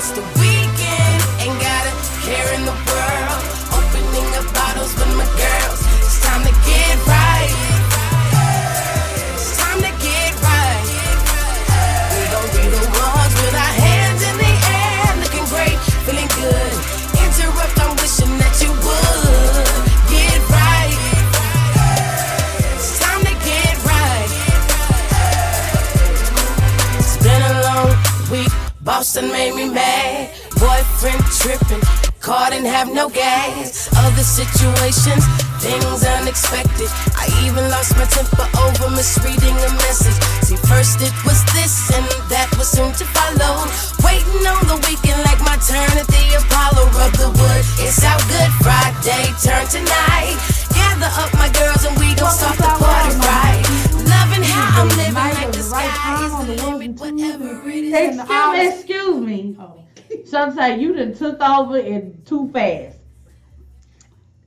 It's the weekend, ain't got a care in the world. Opening up bottles with my girls. It's time to get right. It's time to get right. We gon' be the ones with our hands in the air, looking great, feeling good. Interrupt, I'm wishing that you would get right. It's time to get right. It's been a long week, boss done made me mad. Boyfriend tripping, car didn't have no gas. Other situations, things unexpected. I even lost my temper over misreading a message. See, first it was this and that was soon to follow. Waiting on the weekend like my turn at the Apollo. Rub the wood, it's out good. Friday, turn tonight. Gather up my girls and we gon' start the party right. Loving how I'm living like the sky is the limit, whatever it is. Excuse me. Sometimes you done took over and too fast.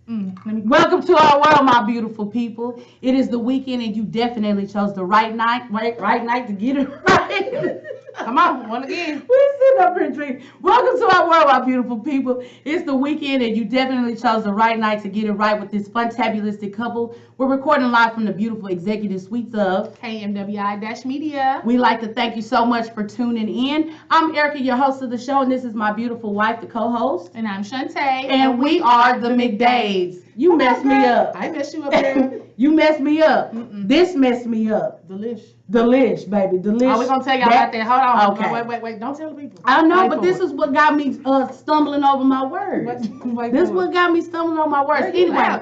Welcome to our world, my beautiful people. It is the weekend and you definitely chose the right night to get it right. Come on, one again. We sitting up here drinking. Welcome to our world, my beautiful people. It's the weekend and you definitely chose the right night to get it right with this fantabulistic couple. We're recording live from the beautiful executive suites of kmwi-media. We'd like to thank you so much for tuning in. I'm Erica, your host of the show, and this is my beautiful wife, the co-host. And I'm Shantae. And we are the McDaves. You messed me up. I messed you up, girl. You messed me up. This messed me up. Delish, baby. Delish. Oh, we're going to tell y'all about that. Hold on. Okay. Wait. Don't tell the people. I know, but this is what got me stumbling over my words. This is what got me stumbling over my words. Anyway.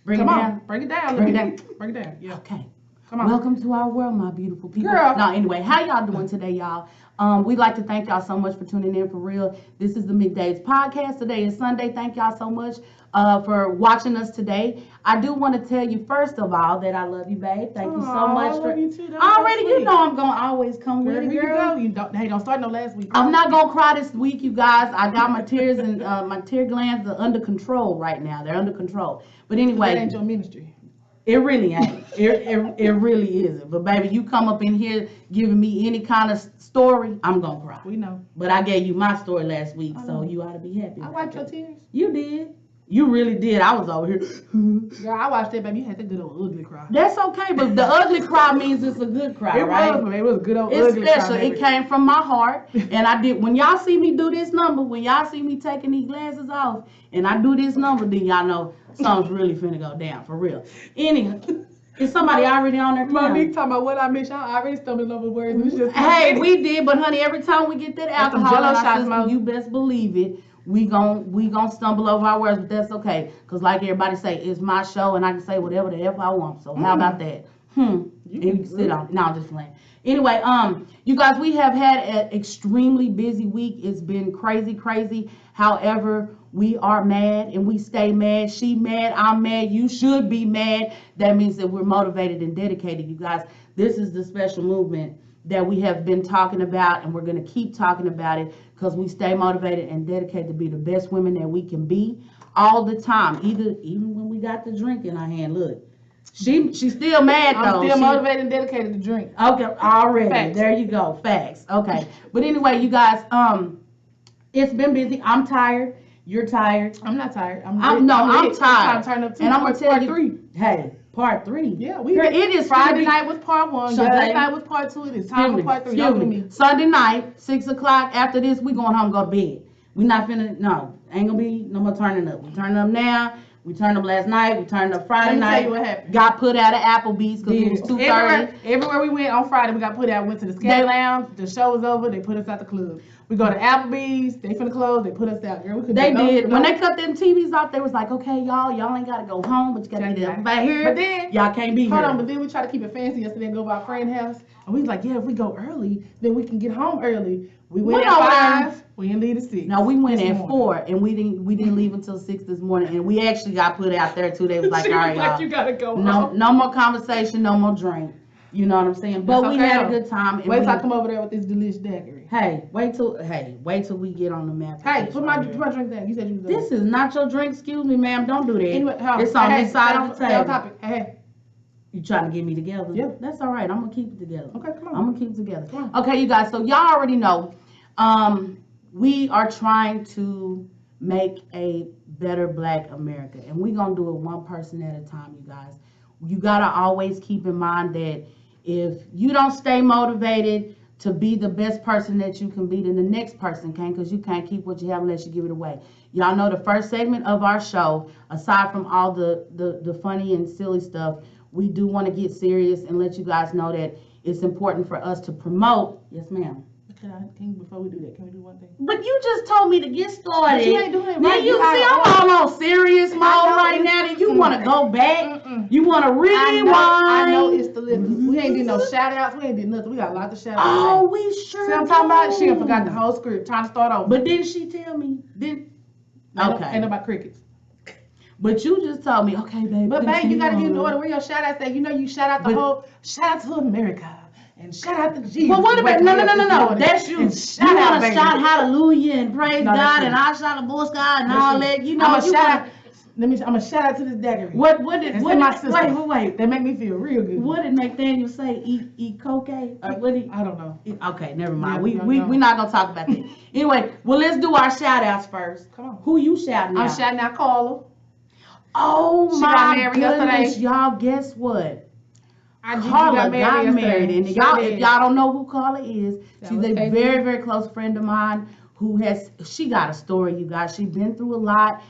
Bring it down. Bring it down. Bring it down. Bring it down. Yeah. Okay. Come on. Welcome to our world, my beautiful people. Girl. Now, anyway, how y'all doing today, y'all? We'd like to thank y'all so much for tuning in for real. This is the Middays podcast. Today is Sunday. Thank y'all so much for watching us today. I do want to tell you, first of all, that I love you, babe. Thank you so much I love you too. already, you know I'm going to always come with it, girl. Don't start no last week. I'm not going to cry this week, you guys. I got my tears and my tear glands are under control right now. They're under control. But anyway. That ain't your ministry. It really ain't. It really isn't. But baby, you come up in here giving me any kind of story, I'm gonna cry. We know. But I gave you my story last week, so you ought to be happy. I wiped your tears. You did. You really did. I was over here. Girl, I watched that, baby. You had that good old ugly cry. That's okay, but the ugly cry means it's a good cry, right? It was a good old it's ugly special. cry. It came from my heart, and I did. When y'all see me do this number, when y'all see me taking these glasses off, and I do this number, then y'all know something's really finna go down for real. Anyway. Is somebody already on their camera? Monique talking about what I miss. Y'all already stumbled over words. Hey, we did, but honey, every time we get that alcohol in our system, mouth. you best believe it. We gon' stumble over our words, but that's okay. Cause like everybody say, it's my show and I can say whatever the F I want. So how about that? You can sit on. No, I'm just playing. Anyway, you guys, we have had an extremely busy week. It's been crazy. However, we are mad and we stay mad. She mad, I'm mad, you should be mad. That means that we're motivated and dedicated, you guys. This is the special movement that we have been talking about, and we're going to keep talking about it because we stay motivated and dedicated to be the best women that we can be all the time. Even when we got the drink in our hand, look. She's still mad though. I'm still motivated and dedicated to drink. Okay, already. Facts. There you go. Facts. Okay. But anyway, you guys, it's been busy. I'm tired. You're tired. I'm not tired. I'm tired. I'm turning up and I'm gonna tell you, 3. Hey, part 3. Yeah, it is Friday night was part 1. Last night was part 2. It is time for part 3. Y'all do me. Sunday night, 6 o'clock. After this, we going home, go to bed. We not finna. No, ain't gonna be no more turning up. We turning up now. We turned up last night. We turned up Friday night. Let me tell you what happened. Got put out of Applebee's because it was 2:30. Everywhere we went on Friday, we got put out. Went to the Scat Lounge. The show was over. They put us out the club. We go to Applebee's. They finna close. They put us out. Girl, we they did. When they cut them TVs off, they was like, okay, y'all ain't gotta go home, but you gotta get back here. But then y'all can't be here. Hold on, but then we tried to keep it fancy yesterday and go to our friend's house. And we was like, yeah, if we go early, then we can get home early. We went at 5. We didn't leave at 6. No, we went at 4, and we didn't leave until 6 this morning, and we actually got put out there too. They was like, all right, y'all, you gotta go home. No more conversation, no more drink. You know what I'm saying? But we had a good time. Wait till I come over there with this delicious daiquiri. Hey, wait till we get on the map. Hey, put my drink down. You said you was This is not your drink. Excuse me, ma'am. Don't do that. Anyway, it's on this side of the table. Topic. Hey. You trying to get me together? Yeah. That's all right. I'm gonna keep it together. Okay, come on. I'm gonna keep it together. Okay, you guys. So y'all already know. We are trying to make a better Black America, and we're gonna do it one person at a time, you guys. You gotta always keep in mind that if you don't stay motivated to be the best person that you can be, then the next person can, because you can't keep what you have unless you give it away. Y'all know the first segment of our show, aside from all the funny and silly stuff, we do want to get serious and let you guys know that it's important for us to promote. Yes, ma'am. Before we do that, can we do one thing? But you just told me to get started. But you ain't doing it Now right. you see, I'm all on serious mode right now. And you want to go back? You want to rewind? I know it's the listeners. We ain't did no shout outs. We ain't did nothing. We got a lot of shout outs. Oh, we sure. See what I'm talking about? She done forgot the whole script. Trying to start over. But didn't she tell me? Okay. Ain't about crickets. But you just told me, okay, baby. But babe, you gotta get in order. Where your shout outs at? You know you shout out shout out to America. And shout out to Jesus. Well, what about no. That's you. You want to shout hallelujah and praise God, and I shout the Boy Scout and all that. You know, I'm gonna shout out to this daiquiri. What did my sister? Wait. That make me feel real good. What did Nathaniel say? Eat cocaine? I don't know. Okay, never mind. Yeah, We're not gonna talk about that. Anyway, well, let's do our shout outs first. Come on. Who you shouting out? I'm shouting out Carla. Oh She got my married goodness, yesterday. y'all! Guess what? Carla got married, and If y'all don't know who Carla is, That she's was a Casey. very, very close friend of mine she got a story, you guys. She's been through a lot.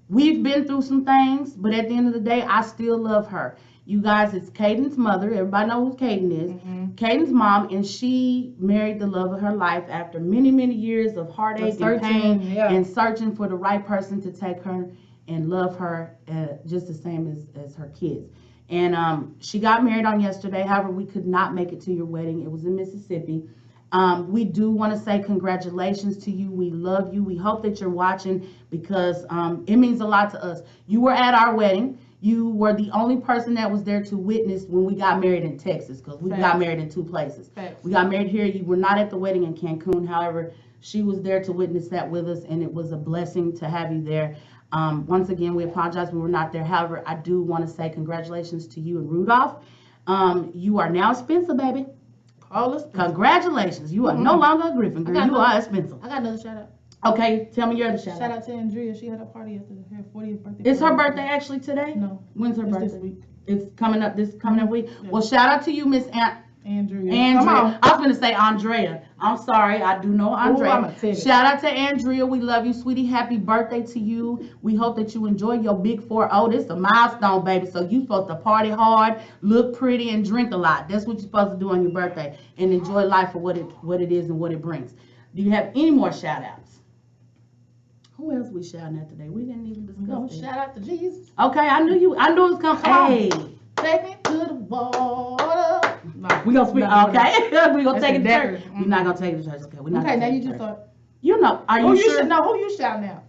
We've been through some things, but at the end of the day, I still love her. You guys, it's Caden's mother. Everybody knows who Caden is. Caden's mom, and she married the love of her life after many, many years of heartache and pain and searching for the right person to take her and love her just the same as her kids. And she got married on yesterday. However, we could not make it to your wedding. It was in Mississippi. We do want to say congratulations to you. We love you. We hope that you're watching because it means a lot to us. You were at our wedding. You were the only person that was there to witness when we got married in Texas, because we got married in two places. We got married here. You were not at the wedding in Cancun. However, she was there to witness that with us, and it was a blessing to have you there. Once again, we apologize we were not there. However, I do want to say congratulations to you and Rudolph. You are now Spencer, baby. Congratulations. You are no longer a Griffin, girl. You are a Spencer. I got another shout out. Okay, tell me your other shout out. Shout out to Andrea. She had a party yesterday. Her 40th birthday. Is her birthday actually today? No. When's her birthday? This week. It's coming up this coming week. Yeah. Well, shout out to you, Miss Andrea. Come on. I was going to say Andrea. I'm sorry. I do know Andrea. Shout out to Andrea. We love you, sweetie. Happy birthday to you. We hope that you enjoy your big 4-0. This is a milestone, baby. So you're supposed to party hard, look pretty, and drink a lot. That's what you're supposed to do on your birthday. And enjoy life for what it is and what it brings. Do you have any more shout outs? Who else we shouting at today? We didn't even discuss it. Shout out to Jesus. Okay, I knew it was coming. Hey. Take me to the water. No, we gonna speak. Okay, we gonna take it to church. Mm-hmm. We're not gonna take it to church. Okay, we're not. Okay, now you just thought. You know, are you sure? Who you shouting out?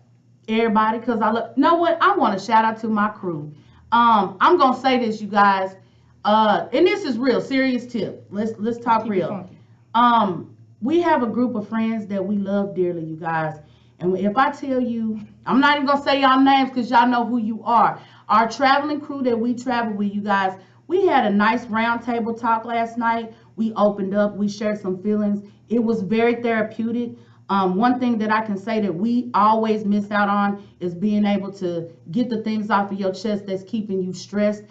Everybody, because I look. Know what? I want to shout out to my crew. I'm gonna say this, you guys. And this is real serious tip. Let's talk real. We have a group of friends that we love dearly, you guys. And if I tell you, I'm not even gonna say y'all names because y'all know who you are. Our traveling crew that we travel with, you guys, we had a nice round table talk last night. We opened up, we shared some feelings. It was very therapeutic. One thing that I can say that we always miss out on is being able to get the things off of your chest that's keeping you stressed,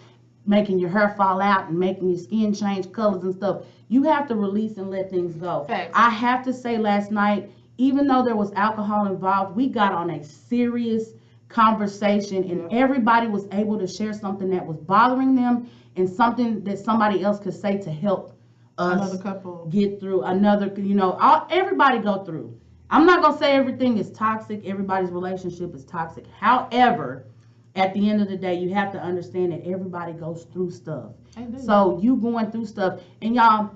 making your hair fall out and making your skin change colors and stuff. You have to release and let things go. Facts. I have to say last night, even though there was alcohol involved, we got on a serious conversation and everybody was able to share something that was bothering them and something that somebody else could say to help us get through everybody go through. I'm not going to say everything is toxic. Everybody's relationship is toxic. However, at the end of the day, you have to understand that everybody goes through stuff. So you going through stuff. And y'all,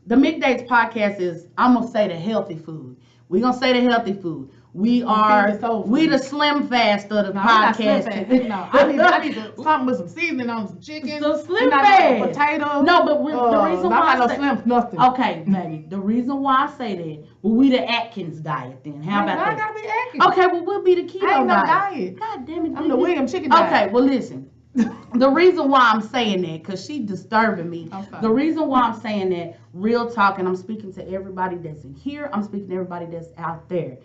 the McDates podcast is, I'm going to say the healthy food. We're going to say the healthy food. We the slim fast of the podcast. I need something with some seasoning on some chicken. So slim fast. Potato. No, but the reason why I say slim nothing. Okay, baby. The reason why I say that, we the Atkins diet then. How about that? I gotta be Atkins. Okay, well we'll be the keto I ain't no diet. diet. God damn it. I'm the William chicken diet. Okay, well listen. The reason why I'm saying that, because she disturbing me. I'm sorry. The reason why I'm saying that, real talk, and I'm speaking to everybody that's in here, I'm speaking to everybody that's out there.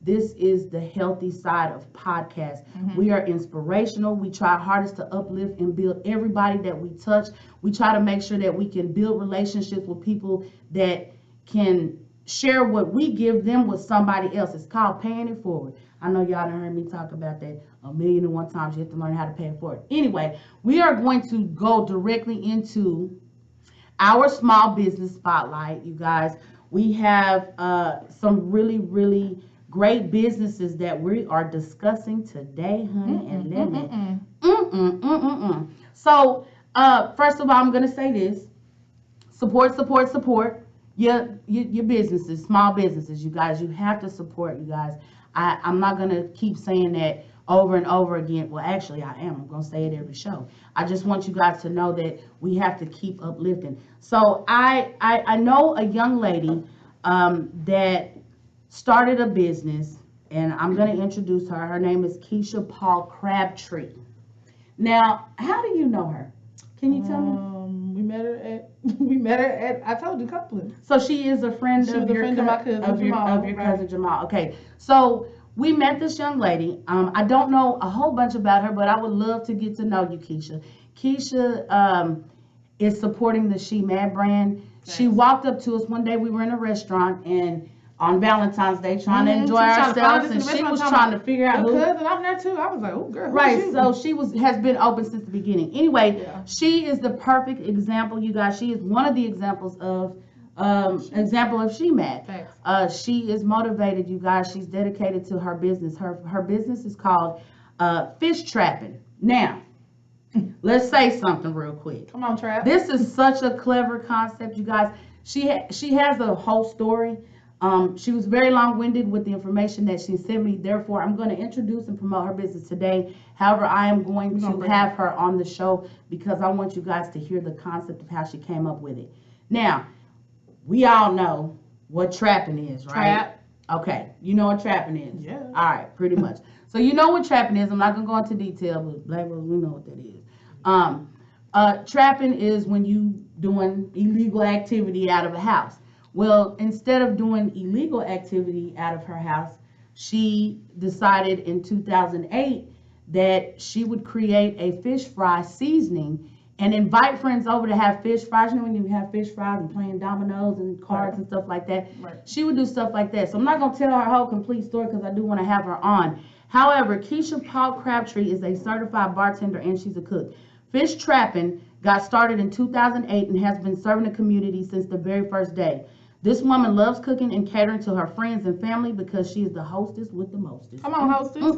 This is the healthy side of podcasts. We are inspirational. We try our hardest to uplift and build everybody that we touch. We try to make sure that we can build relationships with people that can share what we give them with somebody else. It's called paying it forward. I know y'all done heard me talk about that 1,000,001 times. You have to learn how to pay it forward. Anyway, we are going to go directly into our small business spotlight, you guys. We have some really, really great businesses that we are discussing today, honey. And let me. So, first of all, I'm gonna say this: support, support, support. Your businesses, small businesses, you guys. You have to support, you guys. I'm not gonna keep saying that over and over again. Well, actually, I am. I'm gonna say it every show. I just want you guys to know that we have to keep uplifting. So I know a young lady that started a business, and I'm gonna introduce her. Her name is Keisha Paul Crabtree. Now, how do you know her? Can you tell me? We met her at I told you Copeland. So she is a friend She of was a your friend of my cousin Jamal, of your right. cousin Jamal. Okay, so we met this young lady. I don't know a whole bunch about her, but I would love to get to know you, Keisha. Keisha is supporting the She Mad brand. Thanks. She walked up to us one day. We were in a restaurant and on Valentine's Day trying to enjoy She was trying to ourselves, find and us in she the was restaurant trying to figure out Your who. cousin, I'm there too. I was like, oh girl, who's Right, you? so she has been open since the beginning. Anyway, Yeah. she is the perfect example, you guys. She is one of the examples of She Mad. Thanks. She is motivated, you guys. She's dedicated to her business. Her business is called fish trapping. Now, let's say something real quick. Come on, Trap. This is such a clever concept, you guys. She has a whole story. She was very long-winded with the information that she sent me. Therefore, I'm going to introduce and promote her business today. However, I am going to have her on the show because I want you guys to hear the concept of how she came up with it. Now, we all know what trapping is, right? Trap. Okay, you know what trapping is? Yeah. All right, pretty much. So you know what trapping is. I'm not going to go into detail, but black folks, we know what that is. Trapping is when you doing illegal activity out of a house. Well, instead of doing illegal activity out of her house, she decided in 2008 that she would create a fish fry seasoning and invite friends over to have fish fries. You know when you have fish fries and playing dominoes and cards and stuff like that? Right. She would do stuff like that. So I'm not going to tell her whole complete story because I do want to have her on. However, Keisha Paul Crabtree is a certified bartender and she's a cook. Fish trapping got started in 2008 and has been serving the community since the very first day. This woman loves cooking and catering to her friends and family because she is the hostess with the mostest. Come on, hostess.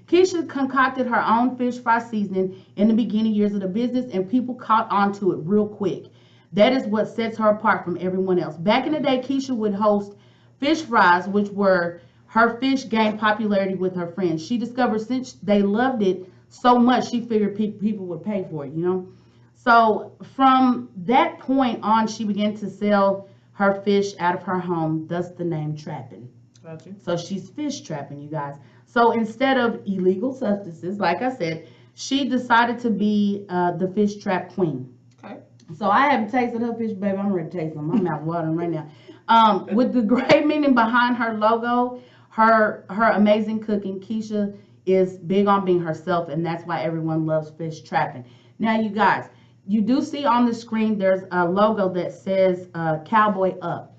Keisha concocted her own fish fry seasoning in the beginning years of the business, and people caught on to it real quick. That is what sets her apart from everyone else. Back in the day, Keisha would host fish fries, which were her fish gained popularity with her friends. She discovered since they loved it so much, she figured people would pay for it, you know? So from that point on, she began to sell her fish out of her home, thus the name trapping. Gotcha. So she's fish trapping, you guys. So instead of illegal substances, like I said, she decided to be the fish trap queen. Okay. So I haven't tasted her fish, baby. I'm ready to taste them. My mouth watering right now. With the great meaning behind her logo, her amazing cooking, Keisha is big on being herself, and that's why everyone loves fish trapping. Now, you guys, you do see on the screen there's a logo that says Cowboy Up.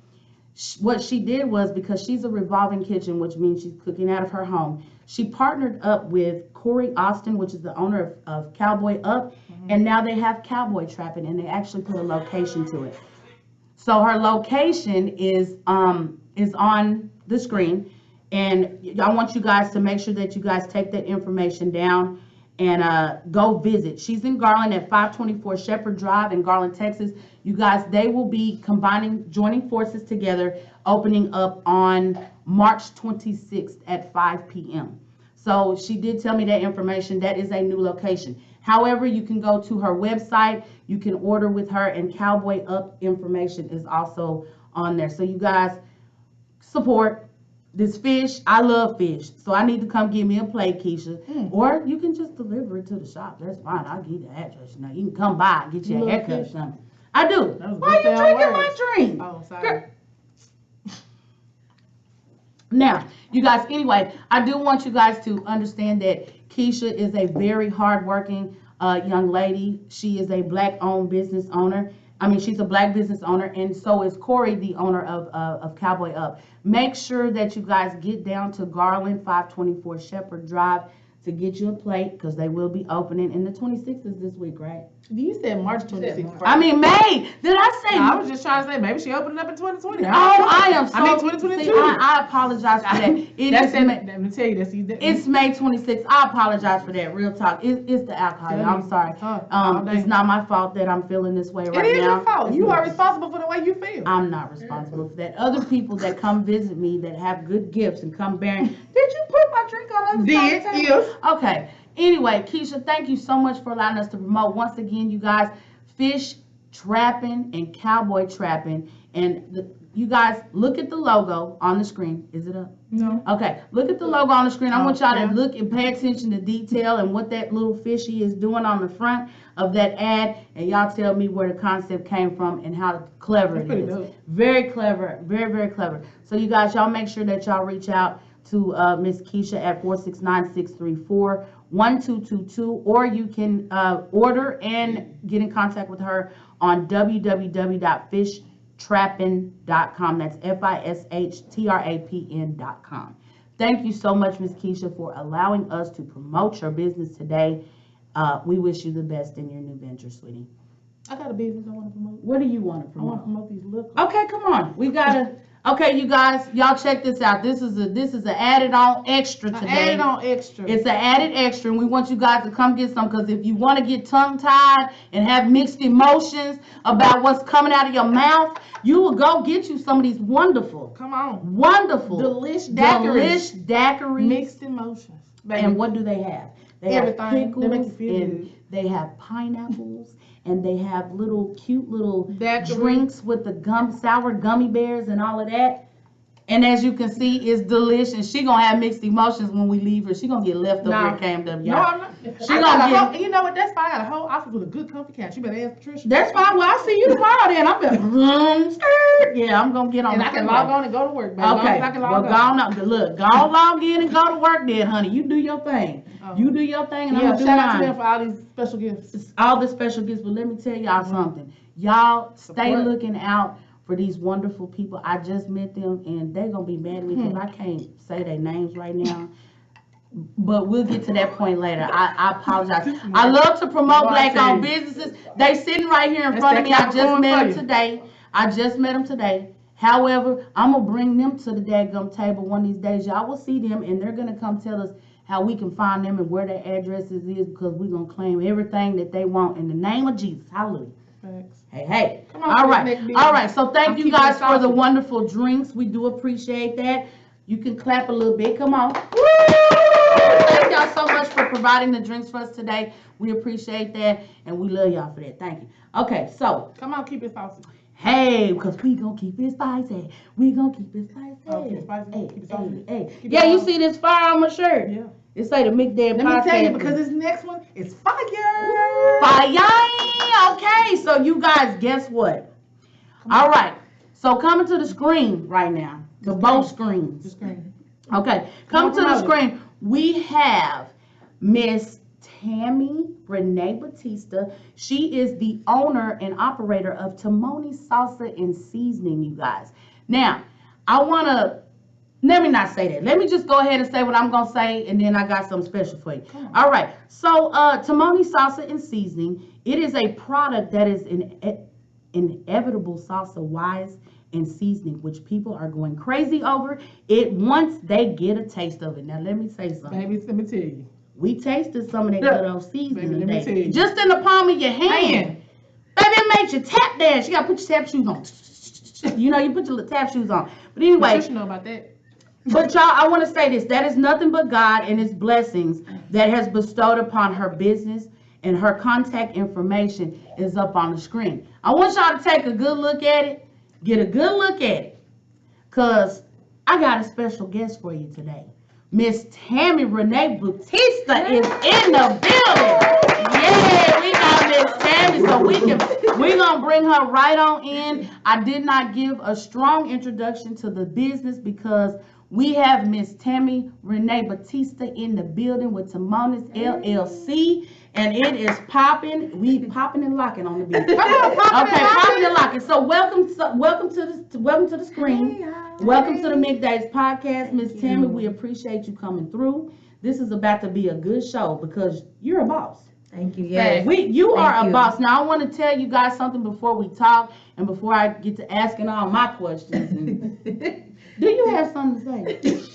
What she did was, because she's a revolving kitchen, which means she's cooking out of her home, she partnered up with Corey Austin, which is the owner of Cowboy Up, and now they have Cowboy Trapping, and they actually put a location to it. So her location is on the screen, and I want you guys to make sure that you guys take that information down and go visit. She's in Garland at 524 Shepherd Drive in Garland, Texas. You guys, they will be joining forces together, opening up on March 26th at 5 p.m. So she did tell me that information. That is a new location. However, you can go to her website. You can order with her, and Cowboy Up information is also on there. So you guys, support. this fish. I love fish, so I need to come get me a plate, Keisha. Or you can just deliver it to the shop. That's fine. I'll give you the address. You know, you can come by and get you a haircut or something. I do. Why are you drinking my drink? Oh, sorry. Now, you guys, anyway, I do want you guys to understand that Keisha is a very hardworking young lady. She is a black-owned business owner. She's a black business owner, and so is Corey, the owner of Cowboy Up. Make sure that you guys get down to Garland, 524 Shepherd Drive to get you a plate, because they will be opening, and the 26th is this week, right? You said March 26th. May. Did I say? No, I was just trying to say maybe she opened it up in 2020. I am so. 2022. See, I apologize for that. Let me tell you that. It's May 26th. I apologize for that. Real talk. It's the alcohol. I'm sorry. It's not my fault that I'm feeling this way right now. It is your fault. You are responsible for the way you feel. I'm not responsible for that. Other people that come visit me that have good gifts and come bearing. Did you put my drink on the other side of the table? Yes. Okay. Anyway, Keisha, thank you so much for allowing us to promote. Once again, you guys, fish trapping and cowboy trapping. And you guys, look at the logo on the screen. Is it up? No. Okay. Look at the logo on the screen. I want y'all to look and pay attention to detail and what that little fishy is doing on the front of that ad. And y'all tell me where the concept came from and how clever it is. Dope. Very clever. Very, very clever. So you guys, y'all make sure that y'all reach out to Miss Keisha at 469-634-1222, or you can order and get in contact with her on www.fishtrappin.com. That's FISHTRAPN.com. Thank you so much, Miss Keisha, for allowing us to promote your business today. We wish you the best in your new venture, sweetie. I got a business I want to promote. What do you want to promote? I want to promote these liquors. Okay, come on. We gotta. Okay, you guys, y'all check this out. This is an added on extra today. Added on extra. It's an added extra, and we want you guys to come get some, because if you want to get tongue-tied and have mixed emotions about what's coming out of your mouth, you will go get you some of these wonderful, delish daiquiris. Mixed emotions. Baby. And what do they have? They Everything. have pickles, They make you feel and good. they have pineapples, and they have cute little Daiquiri. drinks with the sour gummy bears and all of that. And as you can see, it's delicious. And she gonna have mixed emotions when we leave her. She gonna get left over at KMW. No, I'm not. You know what? That's fine. I got a whole office with a good comfy couch. You better ask Patricia. That's fine. Well, I'll see you tomorrow then. I'm gonna yeah, I'm gonna get on. And I can log on and go to work, baby. Okay. I can log on. Look, go log in and go to work then, honey. You do your thing. You do your thing, and I'm gonna do mine. Shout out to them for all these special gifts. All the special gifts, but let me tell y'all something. Y'all stay looking out for these wonderful people. I just met them, and they're gonna be mad at me because I can't say their names right now. But we'll get to that point later. I apologize. I love to promote black-owned businesses. They sitting right here in front of me. I just met them today. However, I'm gonna bring them to the daggum table one of these days. Y'all will see them, and they're gonna come tell us how we can find them and where their addresses is, because we're gonna claim everything that they want in the name of Jesus. Hallelujah. Thanks. Hey. Come on, all right. So thank you guys for the wonderful drinks. We do appreciate that. You can clap a little bit. Come on. Woo! Thank y'all so much for providing the drinks for us today. We appreciate that, and we love y'all for that. Thank you. Okay, so come on, keep it saucy. Hey, because we gonna keep it spicy. We gonna keep it spicy. Oh, keep it spicy. Keep it saucy. Yeah, you see this fire on my shirt? Yeah. It say the McDad podcast. Let me tell you, because this next one is fire. Fire. Okay, so you guys, guess what? All right. So coming to the screen right now, both screens. The screen. Okay, come to the screen. We have Miss Tammy Renee Batista. She is the owner and operator of Timoni Salsa and Seasoning, you guys. Now, let me not say that. Let me just go ahead and say what I'm going to say, and then I got something special for you. All right. So, Timoni Salsa and Seasoning, it is a product that is inevitable salsa-wise and seasoning, which people are going crazy over it once they get a taste of it. Now, let me say something. Baby, let me tell you. We tasted some of that good old seasoning Baby, let me tell you. just in the palm of your hand. Baby, it makes you tap dance. You got to put your tap shoes on. You put your little tap shoes on. But anyway. You should know about that. But y'all, I want to say this. That is nothing but God and His blessings that has bestowed upon her business, and her contact information is up on the screen. I want y'all to take a good look at it. Get a good look at it. Because I got a special guest for you today. Miss Tammy Renee Bautista is in the building. Yeah, we got Miss Tammy, so we're gonna bring her right on in. I did not give a strong introduction to the business because we have Miss Tammy Renee Bautista in the building with Timonis LLC, and it is popping. We popping and locking on the beat. Okay, popping and locking. So welcome to the screen. Welcome to the Middays podcast, Miss Tammy. We appreciate you coming through. This is about to be a good show because you're a boss. Thank you. Yes. You are a boss. Now I want to tell you guys something before we talk and before I get to asking all my questions. Do you have something to say?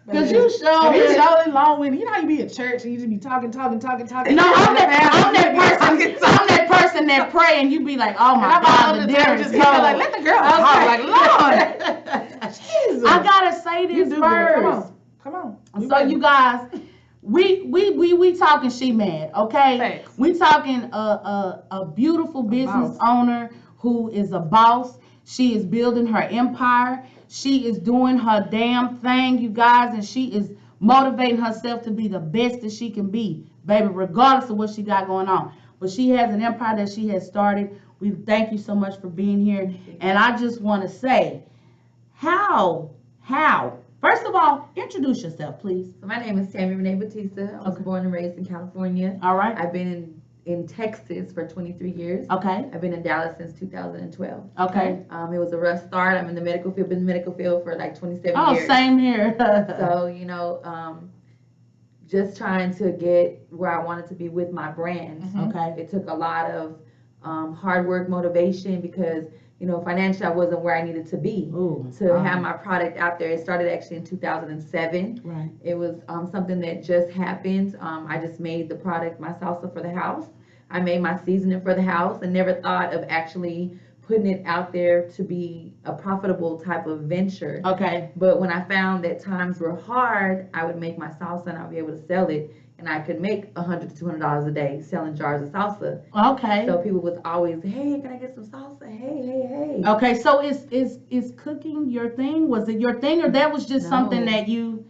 Because you show it's so long-winded. You know how you be at church and you just be talking. No, I'm that person that pray and you be like, oh my God, the devil just like, let the girl talk. Like, Lord, Jesus. I gotta say this first. Come on. So you guys, we talking she mad, okay? Thanks. We talking a beautiful business owner who is a boss. She is building her empire. She is doing her damn thing, you guys, and she is motivating herself to be the best that she can be, baby, regardless of what she got going on. But she has an empire that she has started. We thank you so much for being here. And I just want to say, how? First of all, introduce yourself, please. So my name is Tammy Renee Bautista. I was born and raised in California. All right. I've been in Texas for 23 years. Okay. I've been in Dallas since 2012. Okay. It was a rough start. I'm in the medical field, been in the medical field for like 27 Oh, years. same here. So, just trying to get where I wanted to be with my brand. Okay. It took a lot of hard work, motivation, because financially I wasn't where I needed to be to have my product out there. It started actually in 2007. Right. It was something that just happened. I just made the product, my salsa for the house. I made my seasoning for the house and never thought of actually putting it out there to be a profitable type of venture. Okay. But when I found that times were hard, I would make my salsa and I'd be able to sell it. And I could make $100 to $200 a day selling jars of salsa. Okay. So people was always, hey, can I get some salsa? Hey. Okay, so is cooking your thing? Was it your thing, or that was just something that you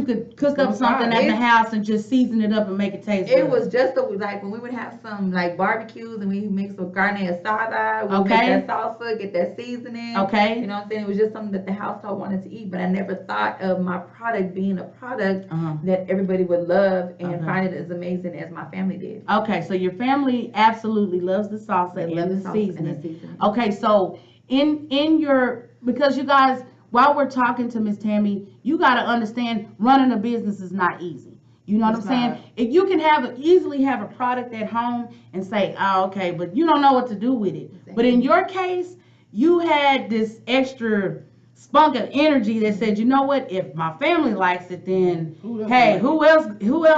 could cook up something at the house and just season it up and make it taste good? It was just like when we would have some like barbecues and we mix with carne asada, we make that salsa, get that seasoning. Okay. You know what I'm saying? It was just something that the household wanted to eat, but I never thought of my product being a product that everybody would love and find it as amazing as my family did. Okay, so your family absolutely loves the salsa and the seasoning. Okay, so in your, because you guys, while we're talking to Miss Tammy, you got to understand running a business is not easy. You know what I'm saying? If you can easily have a product at home and say, oh, okay, but you don't know what to do with it. Exactly. But in your case, you had this extra spunk of energy that said, you know what? If my family likes it, then hey, who else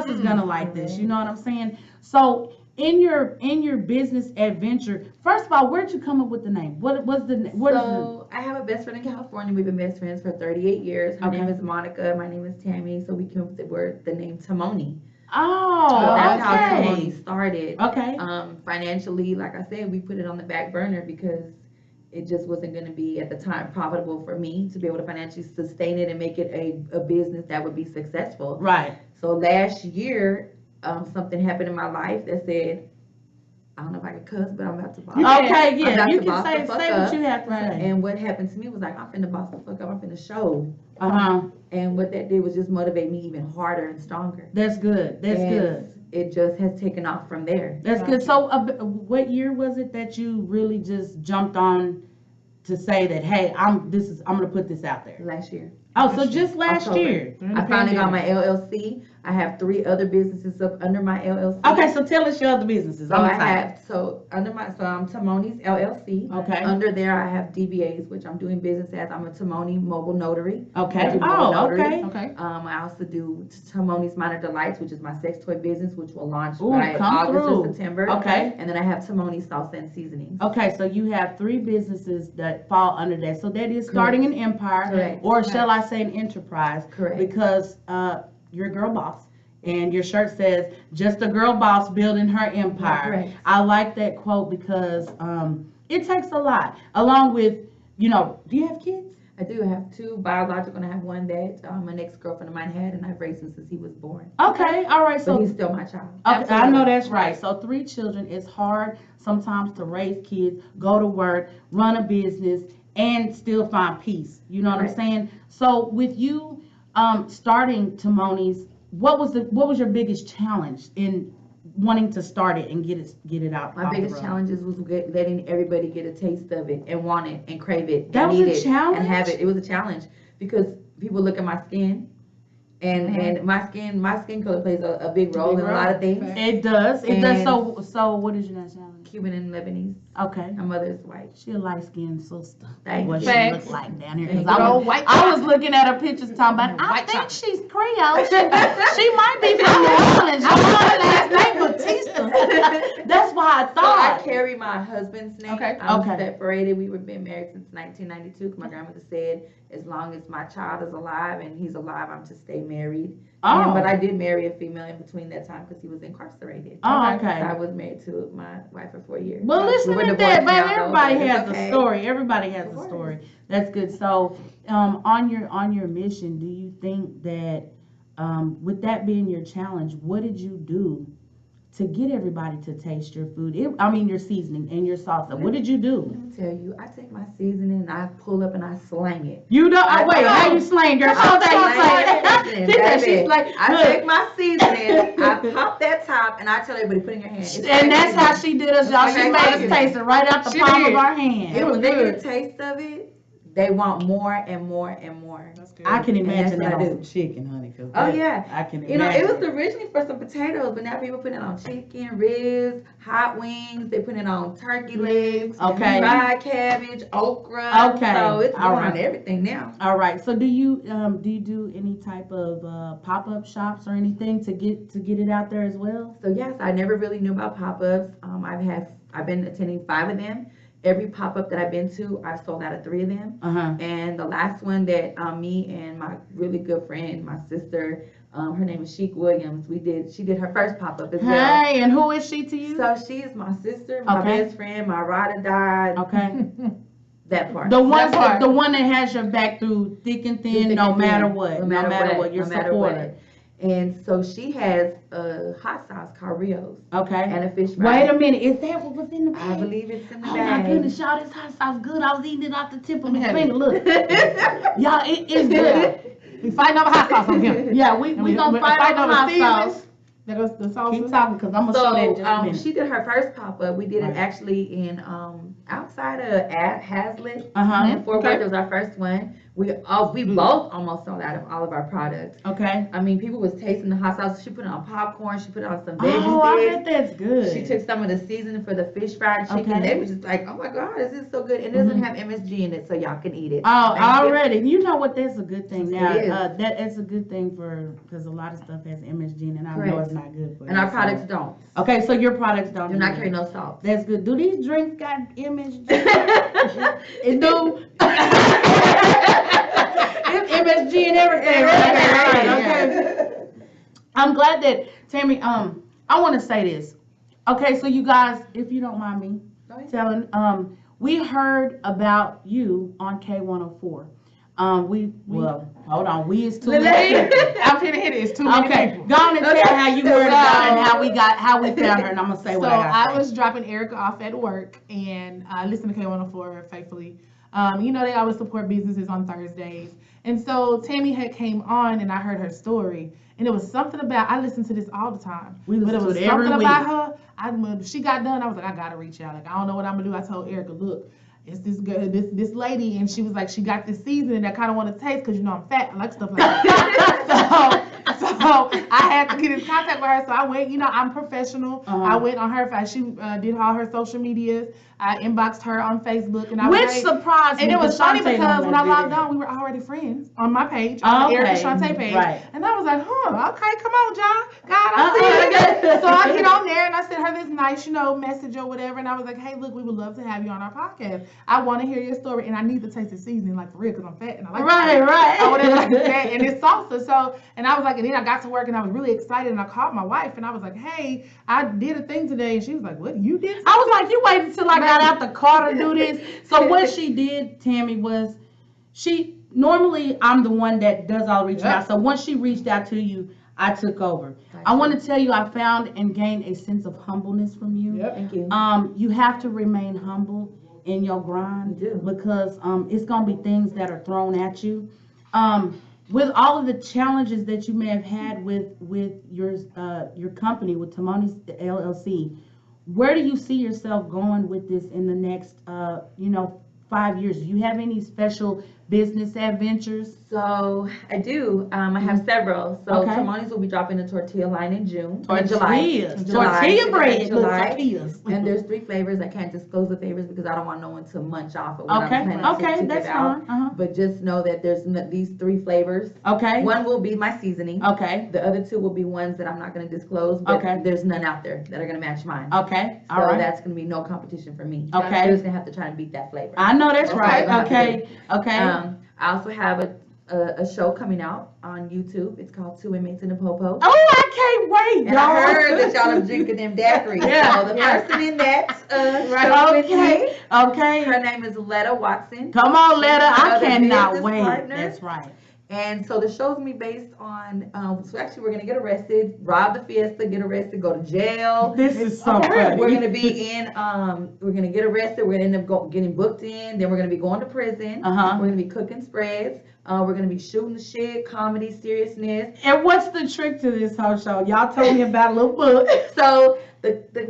is gonna like this? You know what I'm saying? So in your business adventure, first of all, where'd you come up with the name? I have a best friend in California. We've been best friends for 38 years. Her name is Monica. My name is Tammy. So we came up with the name Timoni. Oh, so that's how Timoni started. Okay. Financially, like I said, we put it on the back burner because it just wasn't going to be at the time profitable for me to be able to financially sustain it and make it a business that would be successful. Right. So last year, something happened in my life that said, I don't know if I can cuss, but I'm about to boss. Okay, yeah, you can say what you have to say. And what happened to me was like, I'm finna boss the fuck up. I'm finna show. And what that did was just motivate me even harder and stronger. That's good. That's good. It just has taken off from there. That's good. So, what year was it that you really just jumped on to say that, hey, I'm gonna put this out there? Last year. Oh, so just last year. I finally got my LLC. I have 3 other businesses up under my LLC. Okay, so tell us your other businesses. I'm Timoni's LLC. Okay. Under there, I have DBAs, which I'm doing business as. I'm a Timoni mobile notary. Okay. Okay. I also do Timoni's Minor Delights, which is my sex toy business, which will launch by August or September. Okay. And then I have Timoni's Salsa and Seasonings. Okay, so you have 3 businesses that fall under that. So that is starting an empire, or shall I say an enterprise? Correct. Because you're a girl boss. And your shirt says, just a girl boss building her empire. Correct. I like that quote because it takes a lot. Along with, do you have kids? I do have 2 biological, and I have one that an ex-girlfriend of mine had, and I've raised him since he was born. Okay, all right. But So he's still my child. okay, I know that's right. So 3 children. It's hard sometimes to raise kids, go to work, run a business, and still find peace. You know what I'm Right. saying? So with you starting Timoni's, what was your biggest challenge in wanting to start it and get it out? My off the biggest road? challenges was letting everybody get a taste of it and want it and crave it. That and was eat a it challenge? And have it. It was a challenge because people look at my skin. And my skin color plays a big role in a lot of things. Fact. It does. It does. And- So what is your nationality? Cuban and Lebanese. Okay. My mother is white. She a light skinned sister. Thank What you. she Facts. look like down here? Thank Because you. I Good was, old white I was looking at her pictures talking about. I White think chocolate. she's Creole. She might be from New Orleans. I want her last name Batista. That's why I So I thought. carry my husband's name. Okay. I'm Okay. separated. We've been married since 1992. 'Cause my grandmother said, as long as my child is alive and he's alive, I'm to stay married. Oh. But I did marry a female in between that time because he was incarcerated. Oh, Okay. okay. So I was married to my wife for 4 years. Well, listen We were to divorced that, man. now, though, Everybody but it's has okay. a story. Everybody has Of a course. story. That's good. So, on your mission, do you think that, with that being your challenge, what did you do to get everybody to taste your food? Your seasoning and your salsa. What did you do? Let me tell you, I take my seasoning and I pull up and I slang it. You don't. I Wait, know. how you slang, girl? I Show slang that my you seasoning, slang. She's baby. like, I look. take my seasoning, I pop that top, and I tell everybody, put it in your hand. It's And that's how seasoning. she did us, y'all. She Okay, made us good. taste it right out the She palm did. of our hand. It And was when they good. get a taste of it, they want more and more and more. That's good. I can And that's imagine what that I on do. some chicken, honey. 'Cause Oh, that- yeah. I can imagine. You know, it was originally for some potatoes, but now people put it on chicken, ribs, hot wings. They put it on turkey legs, Okay. fried cabbage, okra. Okay. So it's All going right. on everything now. All right. So do you do any type of pop-up shops or anything to get it out there as well? So yes, I never really knew about pop-ups. I've been attending 5 of them. Every pop-up that I've been to, I've sold out of 3 of them. Uh-huh. And the last one that me and my really good friend, my sister, her name is Sheik Williams, she did her first pop-up as well. Hey, and who is she to you? So she is my sister, my Okay. best friend, my ride or die, Okay. that part. The part. one that has your back through thick and thin, Thick no and matter thin. what. No matter what, you're no matter supported. what. And so she has a hot sauce called Rios Okay. and a fish Wait fry. a minute. Is that what was in the bag? I believe it's in the Oh bag. my goodness, y'all, this hot sauce good. I was eating it off the tip of my Let me finger. Look. Y'all, it is good. We fighting over hot sauce on him. Yeah, we gonna fight over hot seasonings. sauce. There goes the sauce. Keep talking, because I'm gonna show that in just a So minute. she did her first pop-up. We did Right. it actually in outside of Hazlitt Uh-huh. in Fort Okay. Worth. It was our first one. We both almost sold out of all of our products. Okay. I mean, people was tasting the hot sauce. She put it on popcorn. She put it on some veggie Oh, I sticks. bet that's good. She took some of the seasoning for the fish fried chicken. Okay. They was just like, oh my God, this is so good. It doesn't have MSG in it, so y'all can eat it. Oh, Thank you. already. You know what? That's a good thing now. It is. That's a good thing because a lot of stuff has MSG in it, and I know Correct. it's not good for you. And our so- products don't. Okay, so your products don't Do not either. carry no salt. That's good. Do these drinks got MSG? It do. It's MSG and everything. Okay. I'm glad that Tammy. I want to say this. Okay, so you guys, if you don't mind me Go ahead. telling, we heard about you on K104. Hold on. We is too many people. I'm finna hit it. It's too many Okay, people. go on and tell how you heard about her and how we found her, and I'm gonna say So what I gotta I say. was dropping Erica off at work, and I listened to K104 faithfully. You know, they always support businesses on Thursdays. And so Tammy had came on, and I heard her story. And it was something about, I listen to this all the time. We But it listen was to it every something week. about her. When she got done, I was like, I gotta reach out. Like, I don't know what I'm gonna do. I told Erica, look, it's this girl, this lady, and she was like, she got this seasoning that I kind of want to taste because you know I'm fat. I like stuff like that. so I had to get in contact with her. So I went. You know, I'm professional. Uh-huh. I went on her. She did all her social medias. I inboxed her on Facebook, and I was Which like, surprised me. and it was funny Shantae because when I did logged it. on, we were already friends on my page, on the Okay, Erica Shantae page. right. And I was like, okay, come on, John. God, I see it. So I get on there and I sent her this nice, message or whatever. And I was like, hey, look, we would love to have you on our podcast. I want to hear your story, and I need to taste the seasoning, like for real, because I'm fat and I like Right. I want to like that, and it's salsa. So, and I was like, and then I got to work and I was really excited, and I called my wife and I was like, hey, I did a thing today, and she was like, what, you did? I was like, you waited till I got out the car to do this. So what she did, Tammy, was normally I'm the one that does all reaching Yep. out. So once she reached out to you, I took over. Gotcha. I want to tell you, I found and gained a sense of humbleness from you. Yep. Thank you. You have to remain humble in your grind You do. because it's gonna be things that are thrown at you. With all of the challenges that you may have had with your company with Timoni's LLC, where do you see yourself going with this in the next 5 years? Do you have any special business adventures? So I do. I have several. So Okay. Timoni's will be dropping a tortilla line in June. Tortillas, July. tortilla bread, look, July. tortillas. And there's 3 flavors. I can't disclose the flavors because I don't want no one to munch off of what Okay, I'm planning okay, to that's give out. fine. But just know that there's these 3 flavors. Okay, One will be my seasoning. okay, The other 2 will be ones that I'm not going to disclose, but Okay. there's none out there that are going to match mine. okay, So all right. that's going to be no competition for me. Okay. You're just going to have to try and beat that flavor. I know that's That's right. what I have to Okay, okay. I also have a show coming out on YouTube. It's called Two Inmates in a Popo. Oh, I can't wait, And y'all. I heard that y'all are drinking them daiquiris. Yeah, So the yeah. person in that show Right, with me, okay, okay. her name is Letta Watson. Come on, Letta. I She's another cannot business wait. partner. That's right. And so the show's gonna be based on, so actually we're gonna get arrested, rob the fiesta, get arrested, go to jail. This is so Okay. funny. We're gonna be in, we're gonna get arrested, we're gonna end up getting booked in, then we're gonna be going to prison. Uh-huh. We're gonna be cooking spreads. We're gonna be shooting the shit, comedy, seriousness. And what's the trick to this whole show? Y'all told me about a little book. So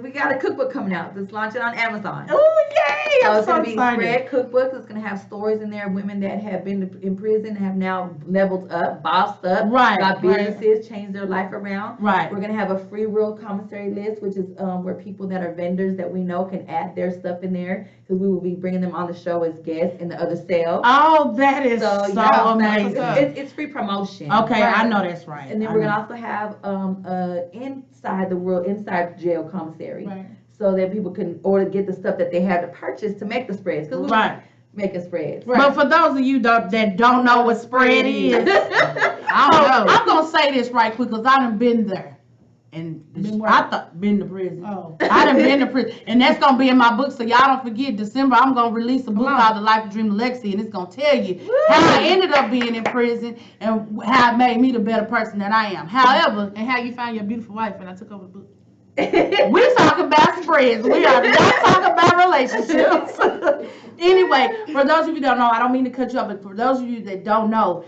we got a cookbook coming out. It's launching on Amazon. Oh, yay! So I'm it's so gonna be excited. spread cookbooks. It's gonna have stories in there of women that have been in prison and have now leveled up, bossed up, Right, got right. businesses, changed their life around. Right. We're gonna have a free world commissary list, which is where people that are vendors that we know can add their stuff in there because we will be bringing them on the show as guests in the other sale. Oh, that is so, yeah, amazing. It's free promotion. Okay, Right. I know that's right. And then I we're know. gonna also have inside jail commissary. Right. So that people can order, get the stuff that they have to purchase to make the spreads. Because Right. making spreads. But for those of you that don't know what spread is, I don't know. I'm gonna say this right quick because I done been there. And Been where? I thought been to prison. Oh. I done been to prison. And that's gonna be in my book. So y'all don't forget, December I'm gonna release a book on. called The Life of Dream Legacy, and it's gonna tell you how I ended up being in prison and how it made me the better person that I am. However, And how you found your beautiful wife and I took over the book. we talk about spreads. We are not talking about relationships. Anyway, for those of you that don't know, I don't mean to cut you off, but for those of you that don't know,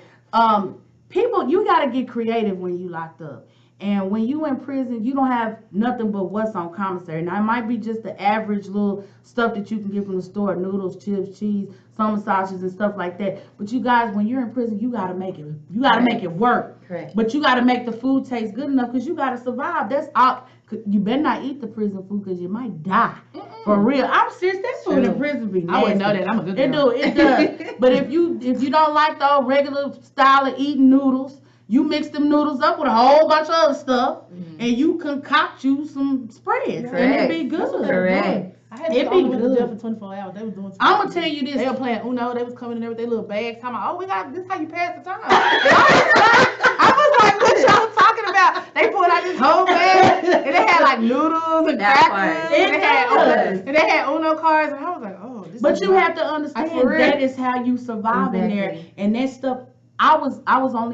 people, you got to get creative when you locked up. And when you in prison, you don't have nothing but what's on commissary. Now, it might be just the average little stuff that you can get from the store, noodles, chips, cheese, summer sausages, and stuff like that. But you guys, when you're in prison, you got to make it. You got to make it work. Correct. But you got to make the food taste good enough because you got to survive. That's all. You better not eat the prison food because you might die. For real. I'm serious. That food in True. prison be nasty. I wouldn't know that. I'm a good It girl. do. It does. But if you don't like the old regular style of eating noodles, you mix them noodles up with a whole bunch of other stuff, and you concoct you some spreads, and it be good. Correct. I had It to be go to good. jail for 24 hours. They was doing. I'm gonna tell you They this. were playing Uno. They was coming in there with their little bags. Talking about, oh, we got this. How you pass the time? I was like, what y'all talking about? They pulled out this whole bag, and they had like noodles and That crackers, part. and they had does. and they had Uno cards, and I was like, oh, this. But is you like- have to understand for real. that is how you survive in there, Exactly. and that stuff. I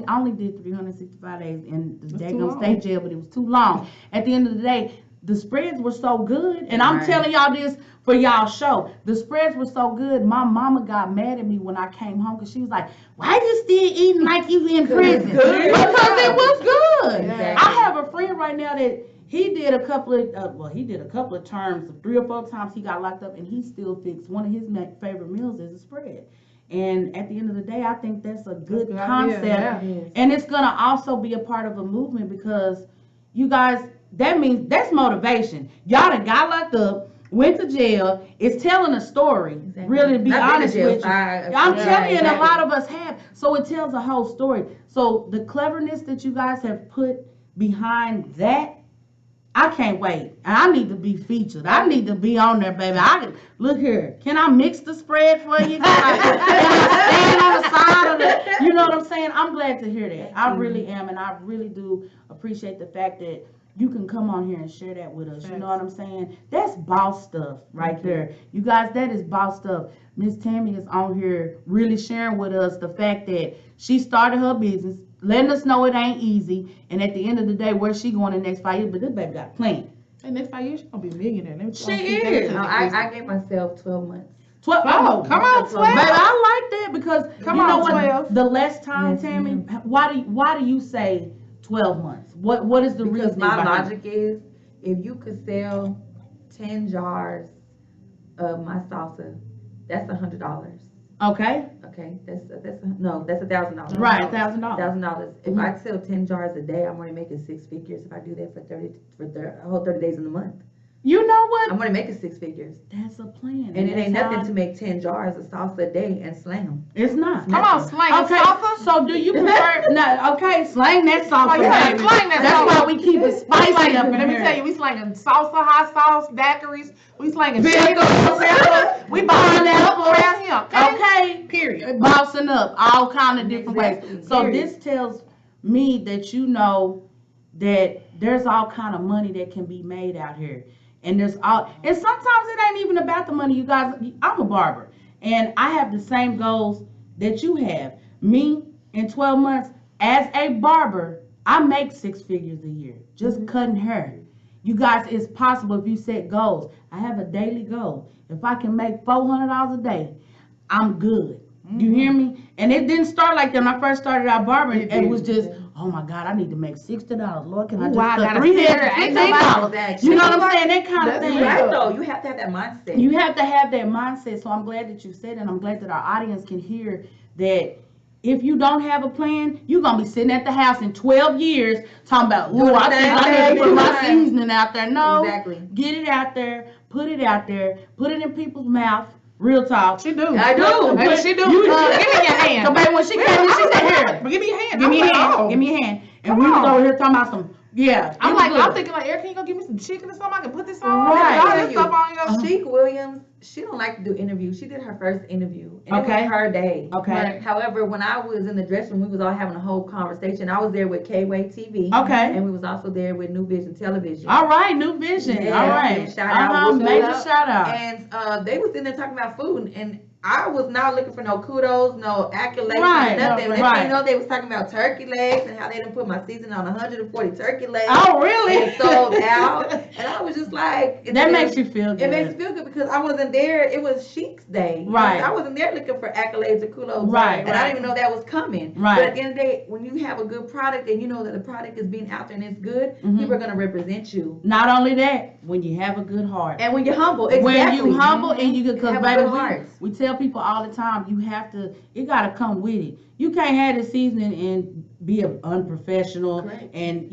only did 365 days in the That's too daggone long. state jail, but it was too long. At the end of the day, the spreads were so good, and I'm Right. telling y'all this for y'all show. The spreads were so good. My mama got mad at me when I came home because she was like, "Why you still eating like you in prison?" good. Because it was good. Exactly. I have a friend right now that he did a couple of terms, 3 or 4 times he got locked up, and he still fixed one of his favorite meals is a spread. And at the end of the day, I think that's a good That's a good concept. idea, yeah. And it's gonna also be a part of a movement because you guys, that means that's motivation. Y'all done got locked up, went to jail. It's telling a story. Exactly. Really, to be I've been to honest jail, with you. so I- I'm yeah, telling you, and a exactly. lot of us have. So it tells a whole story. So the cleverness that you guys have put behind that, I can't wait. And I need to be featured. I need to be on there, baby. Look here. Can I mix the spread for you? Can I stand on the side of the, you know what I'm saying? I'm glad to hear that. I really am, and I really do appreciate the fact that you can come on here and share that with us. You know what I'm saying? That's boss stuff right there. You guys, that is boss stuff. Miss Tammy is on here really sharing with us the fact that she started her business, letting us know it ain't easy, and at the end of the day, where she going the next 5 years, but this baby got a plan. And next 5 years, she's gonna be a millionaire. Let me She is. No, I gave myself 12 months. 12. Oh, come on, 12. Baby, I like that because Come you know on, what? 12. The less time, Yes, Tammy. ma'am. Why do you say 12 months? What is the Because reason? my logic is, if you could sell 10 jars of my salsa, that's $100. Okay. Okay, that's $1,000. Right, $1,000. $1,000. If Mhm. I sell 10 jars a day, I'm only making 6 figures. If I do that for the whole 30 days in the month, You know what? I'm only making 6 figures. That's a plan. And it ain't that's nothing how- to make 10 jars of salsa a day and slang them. It's not. Come on, slang Okay, salsa. so do you prefer? No, okay, slang that salsa. Oh, yeah, baby. slang that That's salsa. why we keep it We spicy slanging, up in let me here. tell you, we slanging salsa, hot sauce, daiquiris. We slanging Pickles. pickles. We bossing up Pineapples. around here. Okay, Period. bossing up, all kind of different Exactly, ways. So period. this tells me that you know that there's all kind of money that can be made out here, and and sometimes it ain't even about the money. You guys, I'm a barber, and I have the same goals that you have. Me in 12 months as a barber, I make 6 figures a year just cutting hair. You guys, it's possible if you set goals. I have a daily goal. If I can make $400 a day, I'm good. You hear me? And it didn't start like that when I first started out barbering. It was just, oh my God, I need to make $60. Lord, can I Ooh, just I cut gotta 3 sit heads here. for Ain't $15? Exactly. You know what I'm saying? That kind of That's thing. right. Right though, you have to have that mindset. You have to have that mindset. So I'm glad that you said it. And I'm glad that our audience can hear that if you don't have a plan, you're going to be sitting at the house in 12 years talking about, ooh, I think I need to put my seasoning out there. No. Exactly. Get it out there. Put it out there. Put it in people's mouth. Real talk. She do. I do. Baby, she do. You- Give me your hand. So, baby, when she came in, she said, here, But give me your hand. give me I'm a like, hand. oh. Give me a hand. And Come we was on. over here talking about some, yeah. I'm it was like, good. I'm thinking like, Eric, can you go give me some chicken or something? I can put this on. Right. All this stuff on your. Sheik Williams, she don't like to do interviews. She did her first interview, and Okay. it was her day. Okay. Right. However, when I was in the dressing room, we was all having a whole conversation. I was there with kmwi-media, Okay. and we was also there with New Vision Television. All right, New Vision. Yeah, All right. give a shout out, whoop, Major whoop. shout out. And they was in there talking about food, and I was not looking for no kudos, no accolades, Right, nothing. right. Next thing you know, they was talking about turkey legs and how they done put my seasoning on 140 turkey legs. Oh, really? It sold out, and I was just like, That makes you feel good. It makes me feel good because I wasn't there. It was Sheik's day. Right. I wasn't there looking for accolades or kudos. Right, And I right. didn't even know that was coming. Right. But at the end of the day, when you have a good product and you know that the product is being out there and it's good, Mhm. people are gonna represent you. Not only that, when you have a good heart. And when you're humble, exactly. When you humble and you You because have a baby, good heart. we tell people all the time, you have to, it gotta come with it. You can't have the seasoning and be unprofessional Correct. and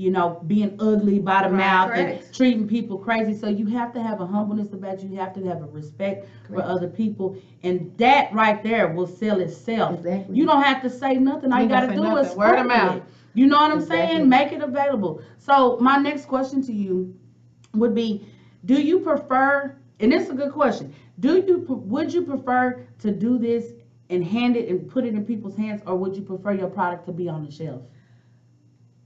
being ugly by the Right, mouth and correct. treating people crazy. So you have to have a humbleness about you. You have to have a respect for Correct. other people, and that right there will sell itself. Exactly. You don't have to say nothing. All you You ain't gotta gonna do say is nothing. Word of sprinkle mouth. it. You know what I'm Exactly. saying? Make it available. So my next question to you would be, do you prefer, and this is a good question, would you prefer to do this and hand it and put it in people's hands, or would you prefer your product to be on the shelf?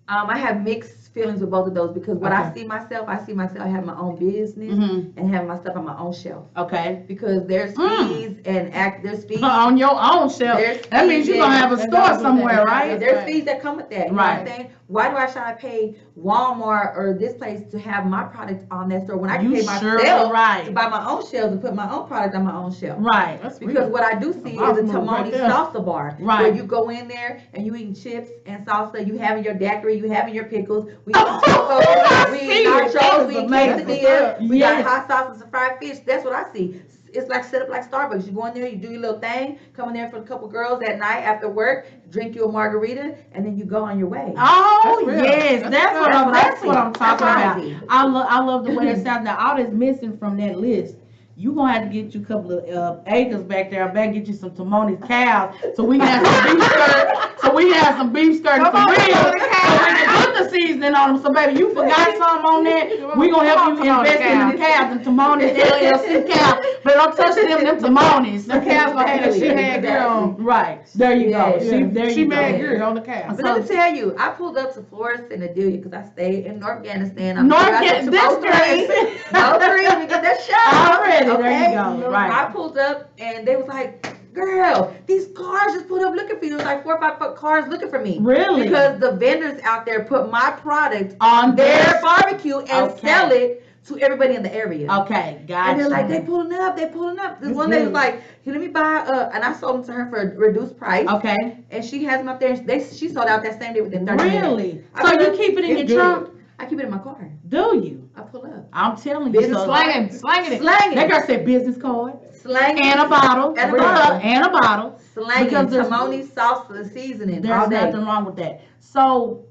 I have mixed feelings with both of those because what I Okay. see myself having my own business Mhm. and having my stuff on my own shelf. Okay. Because there's fees there's fees. On your own shelf. There's That means you're fees gonna have a that store goes with somewhere, that. right? There's right. fees that come with that. You know Right. what I'm saying? Why do I try to pay Walmart or this place to have my product on that store when I can You pay sure myself right. to buy my own shelves and put my own product on my own shelf? Right. That's Because real. what I do see That's is a a move right Timoni there. salsa bar. Right. Where you go in there and you eating chips and salsa, you having your daiquiri, you having your pickles, we eating I tacos, we see eating it. That nachos, is we eating amazing. quesadillas, we Yes. got hot sauces and fried fish. That's what I see. It's like set up like Starbucks. You go in there, you do your little thing, come in there for a couple girls at night after work, drink you a margarita, and then you go on your way. Oh That's real. yes, That's that's real. what I'm. That's That's what I what I'm see. talking That's what I about. see. I love the way it sounds. Now all that's missing from that list, you gonna have to get you a couple of acres back there. I better get you some Timoni's cows so we can have some beef skirt. So we can have some beef skirt and Come some on, ribs. So Timoni we cows. can put the seasoning seasoning on them. So, baby, you forgot something on that. We gonna help you invest in them calves, them Timonis, LLC calves. But don't touch them Timonis. The calves gonna have that she had girl on. Right. There you go. Yeah. She mad girl on the calves. But let me tell you, I pulled up to Florence and Adelia because I stayed in North Afghanistan. This three. No three, we got that shot. Already, Okay? there you go. Right. I pulled up and they was like, girl, these cars just pulled up looking for you. It was like 4 or 5 cars looking for me. Really? Because the vendors out there put my product On their barbecue and Okay. sell it to everybody in the area. Okay, gotcha. And they're like, they pulling up. This one lady was like, here, let me buy, and I sold them to her for a reduced price. Okay. And she has them up there. She sold out that same day within 30 minutes. Really? So you keep it in your trunk? I keep it in my car. Do you? I pull up. I'm telling you. Business So Slanging it. that girl said business card Slang and a bottle. And a bottle. And a bottle. Slanging Because there's- Timoni salsa seasoning There's all day. nothing wrong with that. So,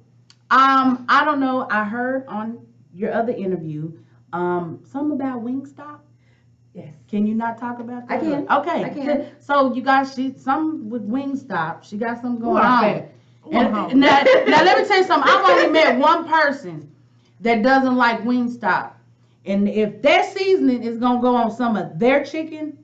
I don't know. I heard on your other interview, something about Wingstop. Yes. Can you not talk about that? I can. Okay. I can. So you guys, some with Wingstop. She got something going I'm on. fat. And now let me tell you something. I've only met one person that doesn't like Wingstop, and if that seasoning is gonna go on some of their chicken,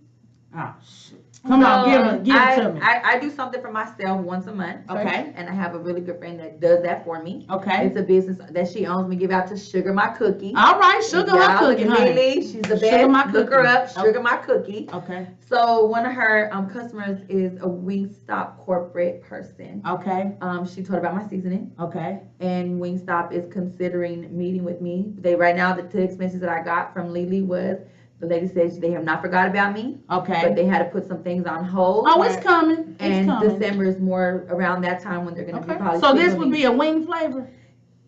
oh shit! Come on, give it to me. I do something for myself once a month. Okay. And I have a really good friend that does that for me. Okay. It's a business that she owns. We give out to Sugar My Cookie. All right, Sugar My Cookie, honey. Lily, she's the Sugar My best. Look her Cookie. up, Sugar My Cookie. Okay. So one of her customers is a Wingstop corporate person. Okay. She told about my seasoning, Okay. and Wingstop is considering meeting with me. They now the text message that I got from Lily was the lady says they have not forgot about me, Okay. but they had to put some things on hold. Oh, it's coming. It's and coming. December is more around that time when they're going to be Okay. probably. So this speaking would with be me. a wing flavor.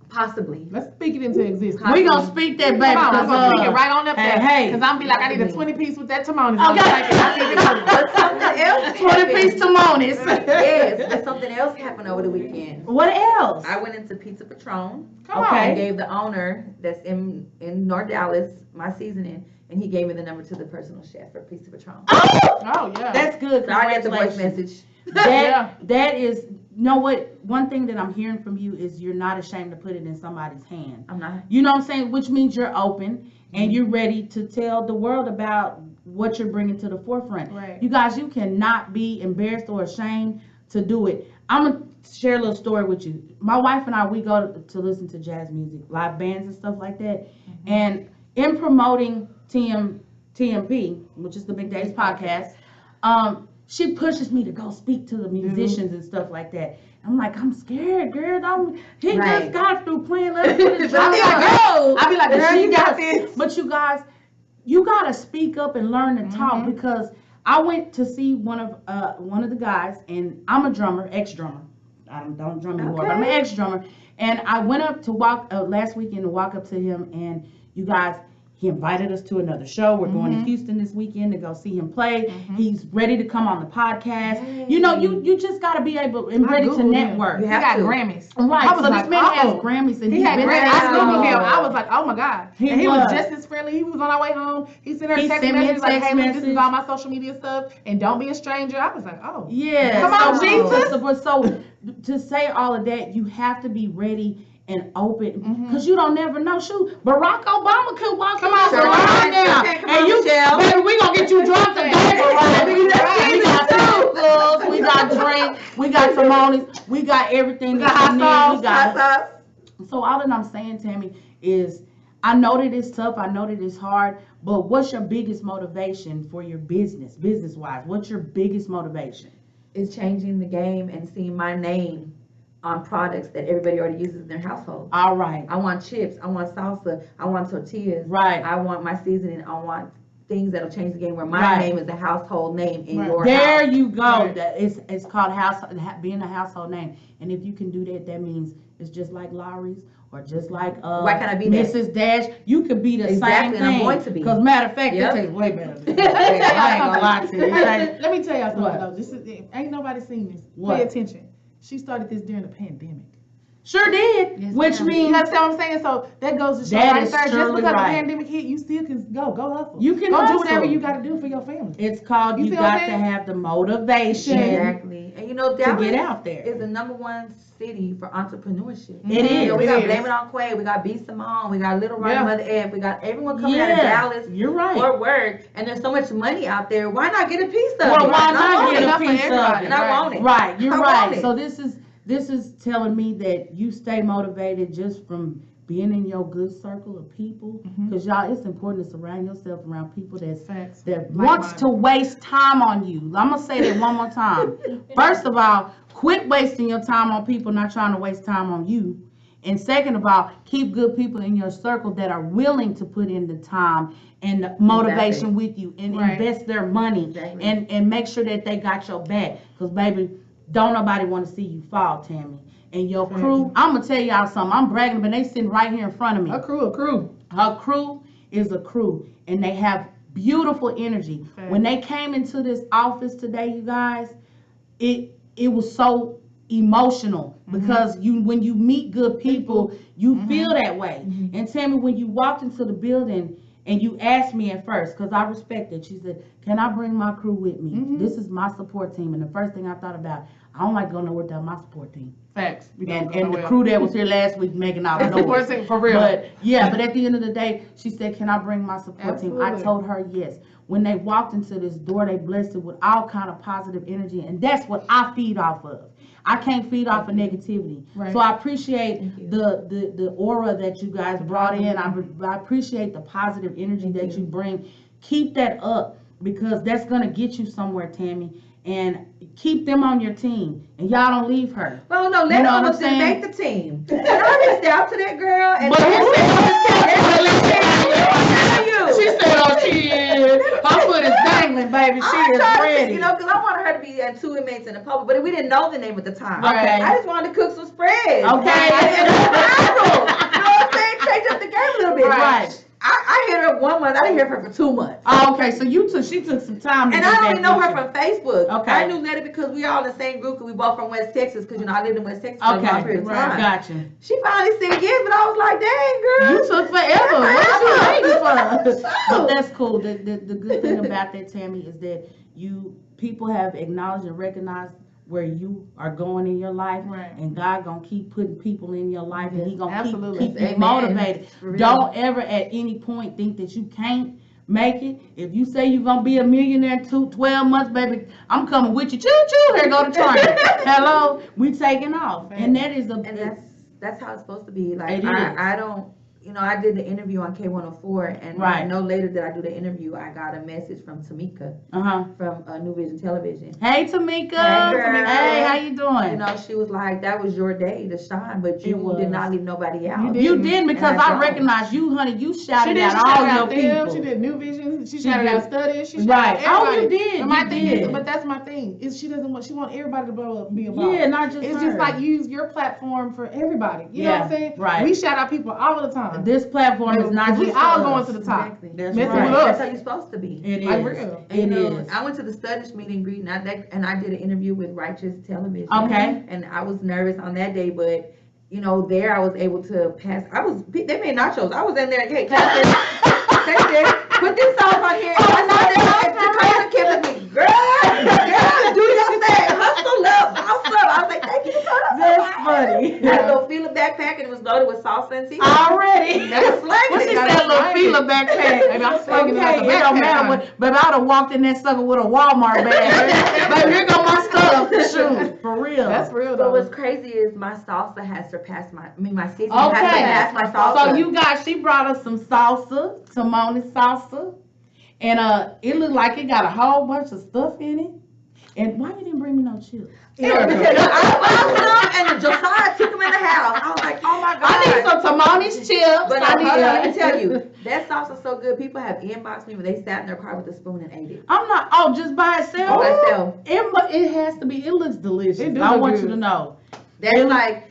Possibly. Let's speak it into existence. We gonna speak that, baby. Come on, I'm gonna speak it 'cause, right on up there. hey. Cause I'm be like, I need a 20 piece with that Timoni. Okay. But something else 20 piece Timonis. Yes, but something else happened over the weekend. What else? I went into Pizza Patron. Come Okay. And gave the owner that's in North Dallas my seasoning, and he gave me the number to the personal chef for Pizza Patron. Oh yeah. That's good. So I got the voice Congratulations. message. That is, you know what? One thing that I'm hearing from you is you're not ashamed to put it in somebody's hand. I'm not. You know what I'm saying? Which means you're open and you're ready to tell the world about what you're bringing to the forefront. Right. You guys, you cannot be embarrassed or ashamed to do it. I'm gonna share a little story with you. My wife and I, we go to listen to jazz music, live bands and stuff like that. And in promoting TMP, which is the Big Days podcast, she pushes me to go speak to the musicians and stuff like that. I'm like, I'm scared, girl. He Right. just got through playing. Let's put his But I be drums like, up. girl, I be like, girl, girl, you got this. But you guys, you gotta speak up and learn to talk, because I went to see one of the guys, and I'm a drummer, ex-drummer. I don't drum anymore, but I'm an Okay. ex-drummer. And I went up to walk last weekend to walk up to him, and you guys, he invited us to another show. We're going to Houston this weekend to go see him play. He's ready to come on the podcast. Yay. You know, you just got to be able and ready to Googled him. network. You He have got to. Grammys. Right. I was So like, this man has oh. Grammys, and He he's had been Grammys. I Googled him. I out. was like, oh my God. He And he was was. just as friendly. He was on our way home. He sent her He text sent me a messages like, text hey, look, this message. is all my social media stuff. And don't be a stranger. I was like, oh. Yeah. Come on, so, Jesus. So to say all of that, you have to be ready and open, because you don't never know. Shoot, Barack Obama could walk Come in on, this Barack. right now, Okay, come and on, you, Michelle. baby, we gonna get you drunk today, Barack. We got food, we got drink, we got Timonis, we got everything. We got that you hot need. sauce, We got Hot sauce. So all that I'm saying, Tammy, is I know that it's tough. I know that it's hard. But what's your biggest motivation for your business-wise? What's your biggest motivation? It's changing the game and seeing my name on products that everybody already uses in their household. All right. I want chips. I want salsa. I want tortillas. Right. I want my seasoning. I want things that'll change the game where my Right. name is a household name in Right. your There house. you go. Right. That it's called being a household name. And if you can do that, that means it's just like Lowry's or just like Why can't I be that? Mrs. Dash. You could be the Exactly, same and I'm thing. going to be. Because matter of fact, Yep. that tastes way better than that. I ain't gonna lie to you. It tastes- Let me tell y'all something What? though. This is ain't nobody seen this. What? Pay attention. She started this during the pandemic. Sure did. Yes, Which ma'am. You means understand what I'm saying? So that goes to show That right is there. Just surely because right. the pandemic hit, you still can go hustle. You can go do hustle. whatever you got to do for your family. it's called You you see what I'm got to saying? have the motivation. Exactly. And you know, to Dallas get out there. is the #1 city for entrepreneurship. It You know, is. we got It Blame is. It On Quay, we got B. Simone, we got Little Rock, Yeah. Mother Ed, we got everyone coming out of Yeah, Dallas. you're right. Fort Worth, and there's so much money out there. Why not get a piece of Well, it? why And I not want get it. a Enough for piece of everybody. it? And I want it. Right, you're I right. want it. So this is telling me that you stay motivated just from being in your good circle of people, because y'all, it's important to surround yourself around people Facts. that Like wants mine. to waste time on you. I'm gonna say that one more time. First of all, quit wasting your time on people not trying to waste time on you. And second of all, keep good people in your circle that are willing to put in the time and the motivation Exactly. with you and Right. invest their money Exactly. and make sure that they got your back. Because baby, don't nobody want to see you fall, Tammy. And your crew, I'm gonna tell y'all something. I'm bragging, but they sitting right here in front of me. A crew. Her crew is a crew, and they have beautiful energy. Okay. When they came into this office today, you guys, it was so emotional because when you meet good people, you feel that way. And Tammy, when you walked into the building and you asked me at first, because I respect it, she said, "Can I bring my crew with me? This is my support team." And the first thing I thought about, I don't like going nowhere without my support team. Facts. We don't And go and the nowhere. crew that was here last week making all the That's the noise. first thing, for real. But yeah, but at the end of the day, she said, "Can I bring my support team?" I Absolutely. told her yes. When they walked into this door, they blessed it with all kind of positive energy, and that's what I feed off of. I can't feed off of negativity. Right. So I appreciate Thank you. the aura that you guys brought in. I appreciate the positive energy Thank that you. you bring. Keep that up because that's gonna get you somewhere, Tammy. And keep them on your team, and y'all don't leave her. Well, no, You let know her what I'm almost didn't saying? make the team. And I reached out to that girl, and But She said, "Oh, she is. Her foot is dangling, baby. She I is tried to, ready." you know, because I wanted her to be two inmates in the public, but we didn't know the name at the time. Okay. I just wanted to cook some spreads. Okay. And go viral. You know what I'm saying? Change up the game a little bit. Right. I hit her up 1 month. I didn't hear from her for 2 months. Oh, okay, so she took some time to And get I only that know her picture. from Facebook. Okay. I knew Letty because we all in the same group because we both from West Texas because, you know, I lived in West Texas for a long Okay, period of right, time. gotcha. She finally said yes, but I was like, dang, girl. You took forever. What you waiting for? So- But that's cool. The good thing about that, Tammy, is that people have acknowledged and recognized where you are going in your life, Right. and God gonna keep putting people in your life, and He gonna Absolutely. keep you Amen. motivated. For real. Don't ever at any point think that you can't make it. If you say you're gonna be a millionaire in 12 months, baby, I'm coming with you. Choo choo, here go the train. Hello, we taking off, and that is And that's how it's supposed to be. Like It is. I don't, you know, I did the interview on K104, and Right. no later did I do the interview, I got a message from Tamika uh-huh. from New Vision Television. Hey Tamika. Hey, girl. Hey, how you doing? You know, she was like, "That was your day to shine, but you It was. did not leave nobody out." You didn't because And I I don't. recognize you, honey. You She shouted did out shout all your out them. people. She did New Vision. She She shouted did. out studies. She shouted Right. out Oh, you everybody. did. But my You thing did. is, but that's my thing. Is she want everybody to blow up and be a boss. Yeah, not just It's her. just like use your platform for everybody. You know what I'm Yeah, saying? right. We shout out people all the time. This platform is not we just all for going us. to the top. Exactly. That's Messing right. with us. That's how you're supposed to be. It is. Like real. And, you It know, is. I went to the studies meet and greet, and I did an interview with Righteous Television. Okay. And I was nervous on that day, but you know, there I was able to pass. They made nachos. I was in there. Hey, taste this. Put this sauce on here. I saw that. And Dakota came with me, girl, do your thing. Hustle up, boss up. I was like, thank you, Dakota. That's funny. I had a little Fila backpack and it was loaded with salsa and seafood. Already. That's slanging What's it. that little Fila backpack? Baby, I'm slinging it like a Okay, it don't backpack, matter honey. what, but I'd have walked in that sucker with a Walmart bag. Baby, here go my stuff. Shoot, for real. That's real So though. what's crazy is my salsa has surpassed my seasoning has Okay. surpassed my salsa. So you guys, she brought us some salsa, Simone's salsa, and it looked like it got a whole bunch of stuff in it. And why you didn't bring me no chips? You know, because I and Josiah took them in the house. I was like, oh my God. I need some Simone's chips. But I need let me tell you, that salsa is so good. People have inboxed me when they sat in their car with a spoon and ate it. I'm not. Just by itself. By itself. It has to be. It looks delicious. It do I look want good. you to know. That's like,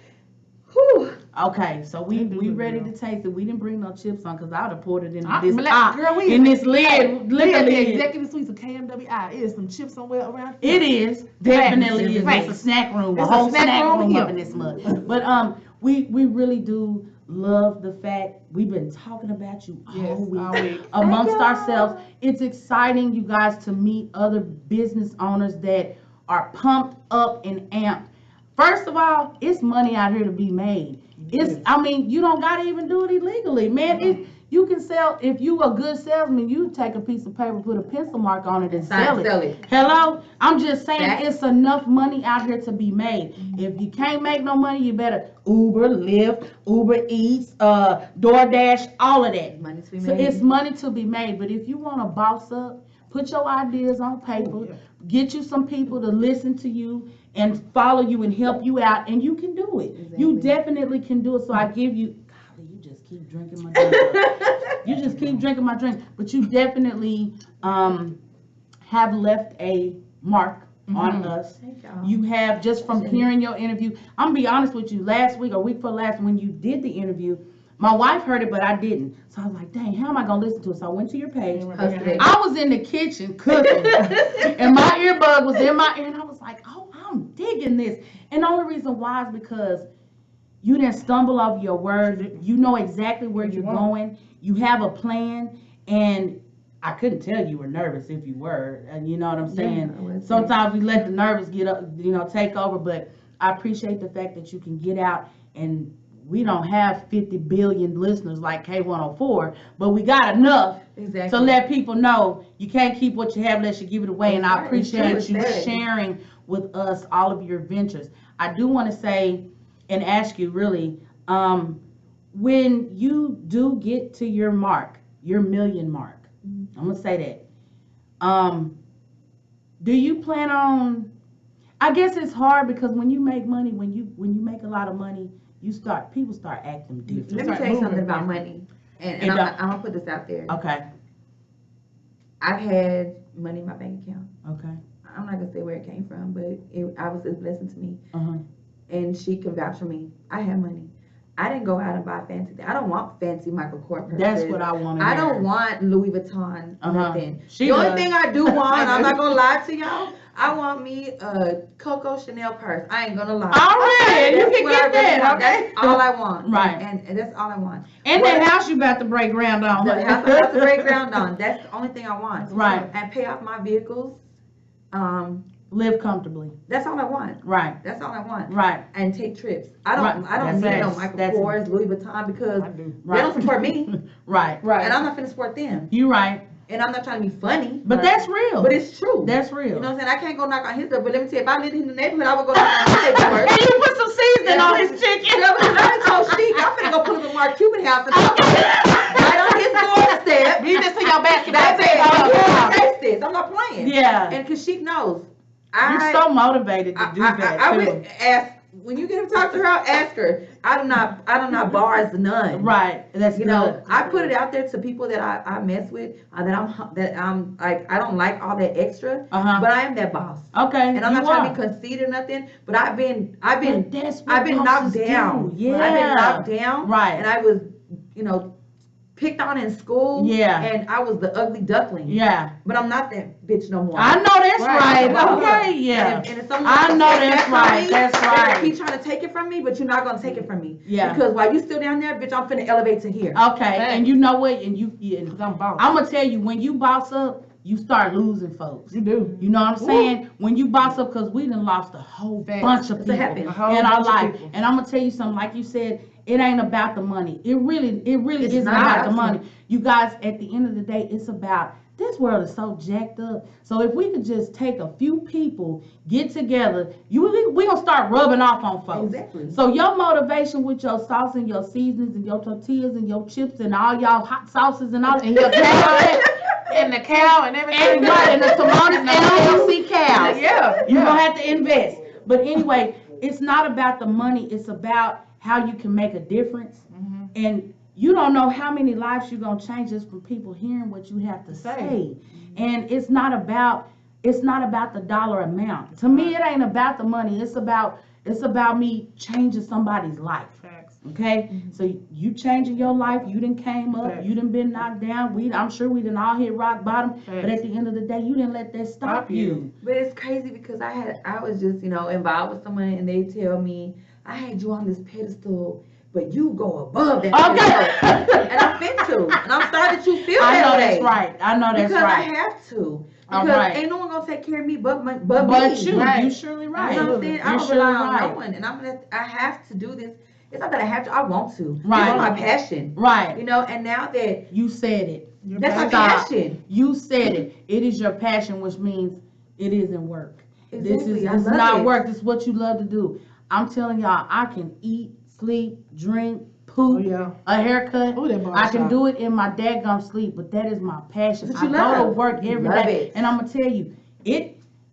whew. Okay, so we It do look ready good. to taste it. We didn't bring no chips on because I would have poured it in I- this but pot, girl, we in is- this lid, We liquor at the lid. executive suites of KMWI. It is some chips somewhere around. It is definitely is. Facts. It's a snack room, It's a whole a snack room room here. up in this mud. But we really do love the fact we've been talking about you all Yes, week. all week. Amongst Thank y'all. ourselves. It's exciting, you guys, to meet other business owners that are pumped up and amped. First of all, it's money out here to be made. You don't gotta even do it illegally, man. You can sell, if you a good salesman, you take a piece of paper, put a pencil mark on it and sell it. Hello? I'm just saying, it's enough money out here to be made. If you can't make no money, you better Uber, Lyft, Uber Eats, DoorDash, all of that. Money to be So made. it's money to be made. But if you want to boss up, put your ideas on paper, get you some people to listen to you and follow you and help you out, and you can do it. Exactly. You definitely can do it. So I give you, golly, you just keep drinking my drink. You just keep drinking my drink. But you definitely have left a mark on us. Thank y'all. You have, just from hearing your interview. I'm gonna be honest with you, last week or week before last, when you did the interview, my wife heard it, but I didn't. So I was like, dang, how am I gonna listen to it? So I went to your page. I was in the kitchen cooking, and my earbud was in my ear, and I was like, oh, I'm digging this. And the only reason why is because you didn't stumble over your words. You know exactly where you're going. You have a plan, and I couldn't tell you were nervous if you were. You know what I'm saying? Sometimes we let the nervous get up, take over. But I appreciate the fact that you can get out, and we don't have 50 billion listeners like K104, but we got enough to let people know you can't keep what you have unless you give it away. And I appreciate you sharing with us all of your adventures. I do want to say and ask you really, when you do get to your mark, your million mark, I'm gonna say that. Do you plan on? I guess it's hard because when you make money, when you make a lot of money, people start acting different. Let me tell you something about money, and I'm gonna put this out there. Okay. I've had money in my bank account. Okay. I'm not gonna say where it came from, but I was a blessing to me. Uh-huh. And she can vouch for me. I have money. I didn't go out and buy fancy things. I don't want fancy Michael Kors purses. That's what I want to hear. I don't want Louis Vuitton, nothing. She the only does. thing I do want, I'm not gonna lie to y'all, I want me a Coco Chanel purse. I ain't gonna lie. All right, you can get that. Okay. That's all I want. Right. And that's all I want. And that house you about to break ground on. The house I'm about to break ground on. That's the only thing I want. Right. And pay off my vehicles. Live comfortably. That's all I want. Right. That's all I want. Right. And take trips. I don't need no Michael Kors, Louis Vuitton, because they don't support me. Right. And I'm not finna support them. You right. And I'm not trying to be funny. But that's real. But it's true. That's real. You know what I'm saying? I can't go knock on his door, but let me tell you, if I lived in the neighborhood, I would go knock on his door. And you put some seasoning on his chicken. I told Sheik, I'm finna go put him in Mark Cuban house and right on his doorstep. You just see your basketball Baby, taste this. I'm not playing. Yeah. And because Sheik knows. You're so motivated to do that. I would ask, when you get him to talk to her, ask her. I do not bars none. Right. That's you know. I put it out there to people that I mess with. That I'm like, I don't like all that extra. But I am that boss. Okay. And I'm not trying to be conceited or nothing. But I've been knocked down. Yeah. I've been knocked down. Right. And I was, picked on in school. Yeah. And I was the ugly duckling. Yeah. But I'm not that bitch no more. I know that's right. Okay. Yeah. And if someone I know that's right. That's they're right. gonna keep trying to take it from me, but you're not gonna take it from me. Yeah. Because while you still down there, bitch, I'm finna elevate to here. Okay. And you know what? And I'm boss. I'm gonna tell you, when you boss up, you start losing folks. You do. You know what I'm saying? When you boss up, because we done lost a whole bunch of people in our life. And I'm gonna tell you something, like you said, it ain't about the money. It really isn't about the money. You guys, at the end of the day, it's about, this world is so jacked up. So if we could just take a few people, get together, we gonna start rubbing off on folks. Exactly. So your motivation with your sauce and your seasonings and your tortillas and your chips and all y'all hot sauces and all, and your and the cow and everything. And the Simonis LLC cows. Yeah. You're going to have to invest. But anyway, it's not about the money. It's about how you can make a difference. And you don't know how many lives you're going to change just from people hearing what you have to say. And it's not about the dollar amount. To me, it ain't about the money. It's about me changing somebody's life. Okay, so you changing your life, you done came up, you done been knocked down. I'm sure we done all hit rock bottom, but at the end of the day, you didn't let that stop you. But it's crazy because I was just, involved with someone and they tell me, I had you on this pedestal, but you go above that pedestal. And I'm fit to. And I'm sorry that you feel that way. I know that's right. Because I have to. Because right. ain't no one gonna take care of me but me. But you, Right. you surely right. You know what I'm saying? I You're don't surely rely on right. no one, and I have to do this. It's not that I have to. I want to. Right. It's my passion. Right. You know, and now that You said it. that's my Stop. passion. You said it. It is your passion, which means it isn't work. Exactly. I This is love not it. work. This is what you love to do. I'm telling y'all, I can eat, sleep, drink, poop, Oh, yeah. a haircut. Ooh, that I can barbershop. do it in my daggum sleep, but that is my passion. That's I what you go to love. work You every love day, it. and I'm gonna tell you,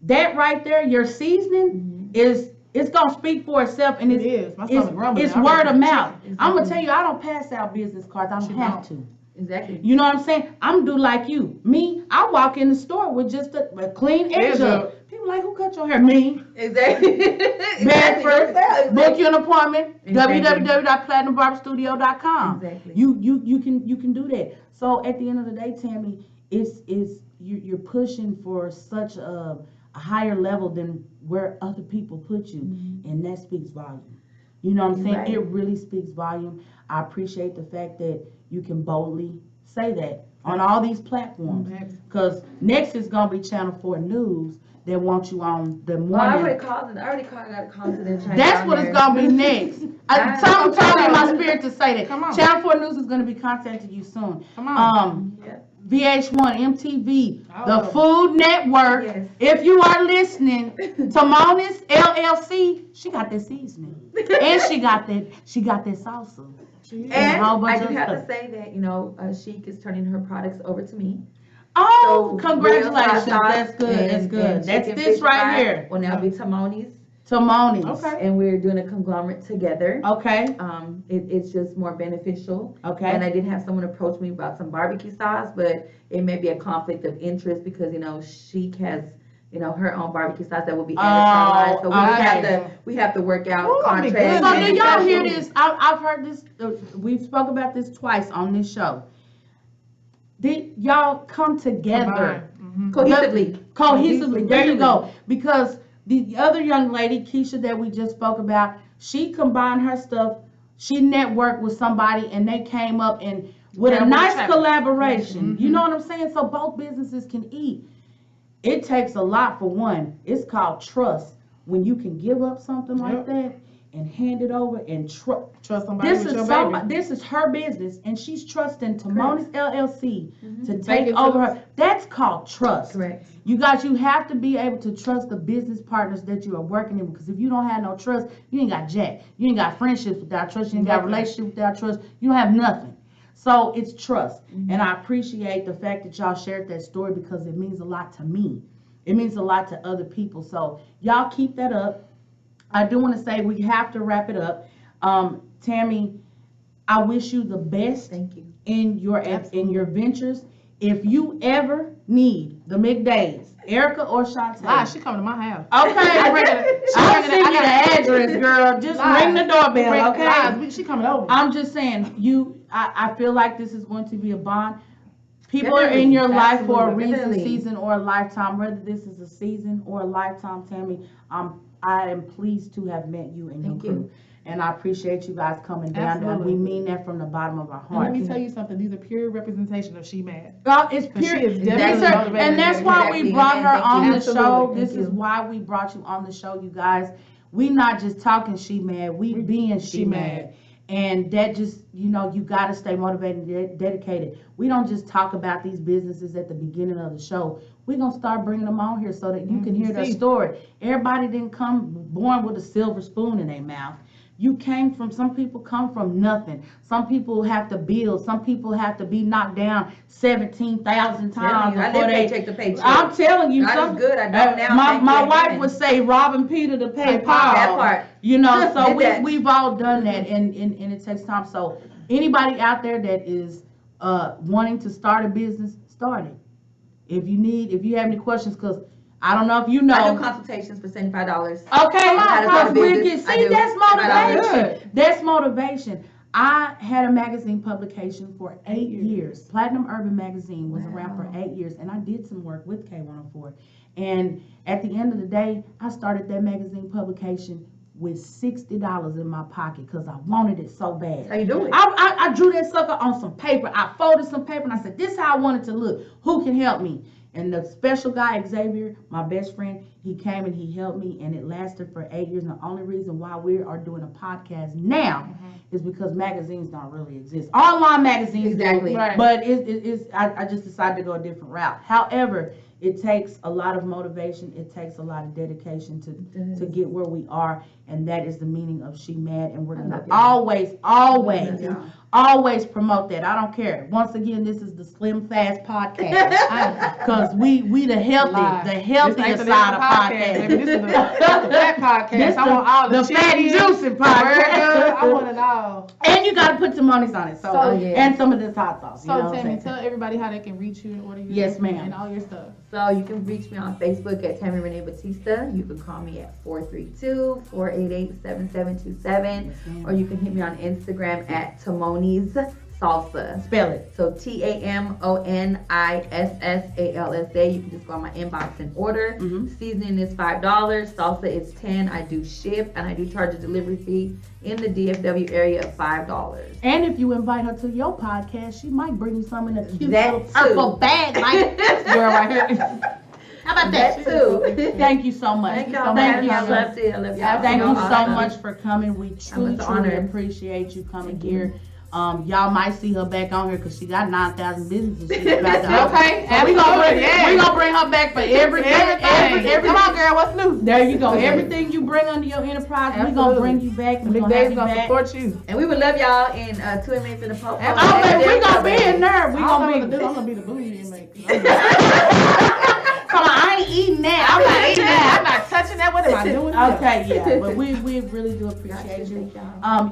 that right there, your seasoning is it's gonna speak for itself, and It is. My stomach rumbling. it's I word already of mouth. Exactly. I'm gonna tell you, I don't pass out business cards. I don't You have don't. to. Exactly. You know what I'm saying? I'm do like you. Me, I walk in the store with just a clean edge Edge up. up. People like, who cut your hair? Me. Exactly. Bedford. Exactly. Book you an appointment. Exactly. www.platinumbarberstudio.com. Exactly. You can do that. So at the end of the day, Tammy, you're pushing for such a higher level than where other people put you, and that speaks volume. You know what I'm saying? Right. It really speaks volume. I appreciate the fact that you can boldly say that on all these platforms. Because next is gonna be Channel 4 News that want you on the Well, I morning. already called I got a call to them. That's what it's gonna be next. Something told me in my spirit to say that. Come on. Channel 4 News is gonna be contacting you soon. Come on. Yeah. VH1, MTV, Oh. the Food Network. Yes. If you are listening, Timonis LLC, she got that seasoning, and she got that salsa. And a whole bunch I do of have stuff. to say that, Chic is turning her products over to me. Oh, So, congratulations! real hot That's good. and- That's good. and That's chicken this fish right fry here. will now be Timonis, Timonis. Okay. and we're doing a conglomerate together. Okay. It's just more beneficial. Okay. And I did have someone approach me about some barbecue sauce, but it may be a conflict of interest because Chic has her own barbecue sauce that will be added to our line. So okay. we have to work out Ooh, that'd be contracts. good. So Man, do y'all hear discussions. this? I've heard this. We've spoke about this twice on this show. Did y'all come together Cohesively. cohesively? There you go. Because the other young lady, Keisha, that we just spoke about, she combined her stuff. She networked with somebody, and they came up and with a nice collaboration. You know what I'm saying? So both businesses can eat. It takes a lot for one. It's called trust. When you can give up something like that and hand it over and trust somebody this with is your somebody, baby. this is her business, and she's trusting Timonis LLC to Take take it to over the- her. That's called trust. Correct. You guys, you have to be able to trust the business partners that you are working in, because if you don't have no trust, you ain't got jack. You ain't got friendships without trust. You ain't got relationships without trust. You don't have nothing. So it's trust, and I appreciate the fact that y'all shared that story because it means a lot to me. It means a lot to other people. So y'all keep that up. I do want to say we have to wrap it up. Tammy, I wish you the best Thank you. in your ventures. If you ever need the McDays, Erica or Shantae. She coming to my house. Okay, I'll send you the address, girl. Just ring the doorbell, okay? She coming over. I'm just saying, I feel like this is going to be a bond. People are in your life for a reason, Definitely. season, or a lifetime. Whether this is a season or a lifetime, Tammy, I am pleased to have met you and your Thank crew. you. And I appreciate you guys coming down. And Absolutely. we mean that from the bottom of our And let heart. me tell you something. These are pure representation of She Mad. It's Because pure. she is Yes, definitely sir. motivated And that's why Exactly. we brought And her thank you. on the Absolutely. show. Thank This is you. why we brought you on the show, you guys. We not just talking She Mad. We being She Mad. And that just, you got to stay motivated and dedicated. We don't just talk about these businesses at the beginning of the show. We're going to start bringing them on here so that you can hear their story. Everybody didn't come born with a silver spoon in their mouth. Some people come from nothing. Some people have to build. Some people have to be knocked down 17,000 times I before live they. paycheck to paycheck. I'm telling you, God is good. I don't now. Thank my you wife again. would say robbing Peter to pay Pay Paul. That part. So Did that. we've all done that, and it takes time. So anybody out there that is wanting to start a business, start it. If you have any questions, because I don't know if you know. I do consultations for $75. Okay, how to because start a we business. can I see do. that's $75. motivation. That's motivation. I had a magazine publication for 8 years. Platinum Urban Magazine was around for 8 years, and I did some work with K104. And at the end of the day, I started that magazine publication with $60 in my pocket because I wanted it so bad. How you do it? I drew that sucker on some paper. I folded some paper and I said, this is how I want it to look. Who can help me? And the special guy, Xavier, my best friend, he came and he helped me, and it lasted for 8 years. And the only reason why we are doing a podcast now is because magazines don't really exist. Online magazines Exactly. do, Right. but I just decided to go a different route. However, it takes a lot of motivation. It takes a lot of dedication to get where we are, and that is the meaning of She Mad. And we're I gonna love y'all. always, love y'all. always promote that. I don't care. Once again, this is the Slim Fast podcast because we the healthiest side of podcast. Baby, this is the fat podcast. This I want all the fatty chicken, juicy podcast. I want it all. And you got to put some monies on it. So, So, yeah. and some of this hot sauce. So, Tammy, tell everybody how they can reach you and order you. Yes, ma'am. And all your stuff. So you can reach me on Facebook at Tammy Renee Batista. You can call me at 432-488-7727. Or you can hit me on Instagram at Timoni's Salsa. Spell it. So TAMONISSALSA. You can just go on my inbox and order. Seasoning is $5. Salsa is $10. I do ship and I do charge a delivery fee in the DFW area of $5. And if you invite her to your podcast, she might bring you some in a cute That little purple too. bag like this girl right here. How about that? That too. Thank you so much. Thank y'all. Thank you I so love you. I love y'all. Thank you so Awesome. much for coming. We truly, It's an truly honor. appreciate you coming Thank you. here. Y'all might see her back on here because she got 9,000 businesses she's about to open. Okay, So we gonna absolutely, yeah. bring her back for everything. Everything. Come on, girl. What's new? There you go. Okay. Everything you bring under your enterprise, we Absolutely. gonna bring you back. We Big gonna have Dave's you gonna back. support you. And we would love y'all in 2 minutes in the post. Oh, man, we gonna be in there. We I'm gonna be. gonna be the bougie inmate. Come on, I ain't eating that. I'm not eating that. I'm not touching that. What am I doing? Okay, yeah, but we really do appreciate you.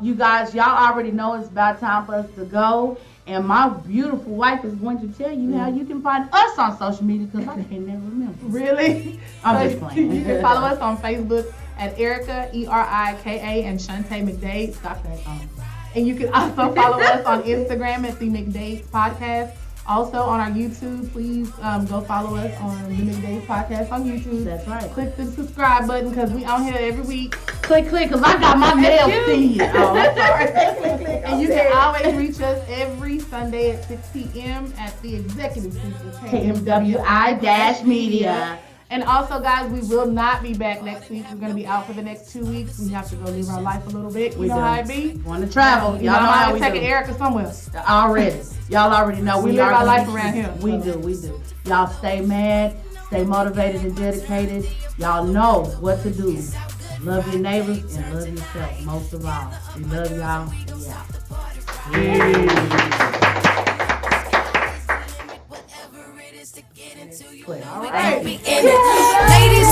You guys, y'all already know it's about time for us to go. And my beautiful wife is going to tell you how you can find us on social media because I can't never remember. Really? I'm just playing. You can follow us on Facebook at Erica, ERIKA, and Shantae McDade. Stop that. And you can also follow us on Instagram at the McDade Podcast. Also on our YouTube, please go follow us on the McDade Podcast on YouTube. That's right. Click the subscribe button because we on here every week. Click, because I got my nails seen. Oh, I'm sorry. And you can always reach us every Sunday at 6 p.m. at the executive suite of KMWI-media. And also, guys, we will not be back next week. We're going to be out for the next 2 weeks. We have to go live our life a little bit. You know how it be? Want to travel. You know how we taking Erica somewhere. Already. Y'all already know We we live are our gonna life be- around here. We do. Y'all stay mad, stay motivated and dedicated. Y'all know what to do. Love your neighbors and love yourself most of all. We love y'all. We out. All right. Ladies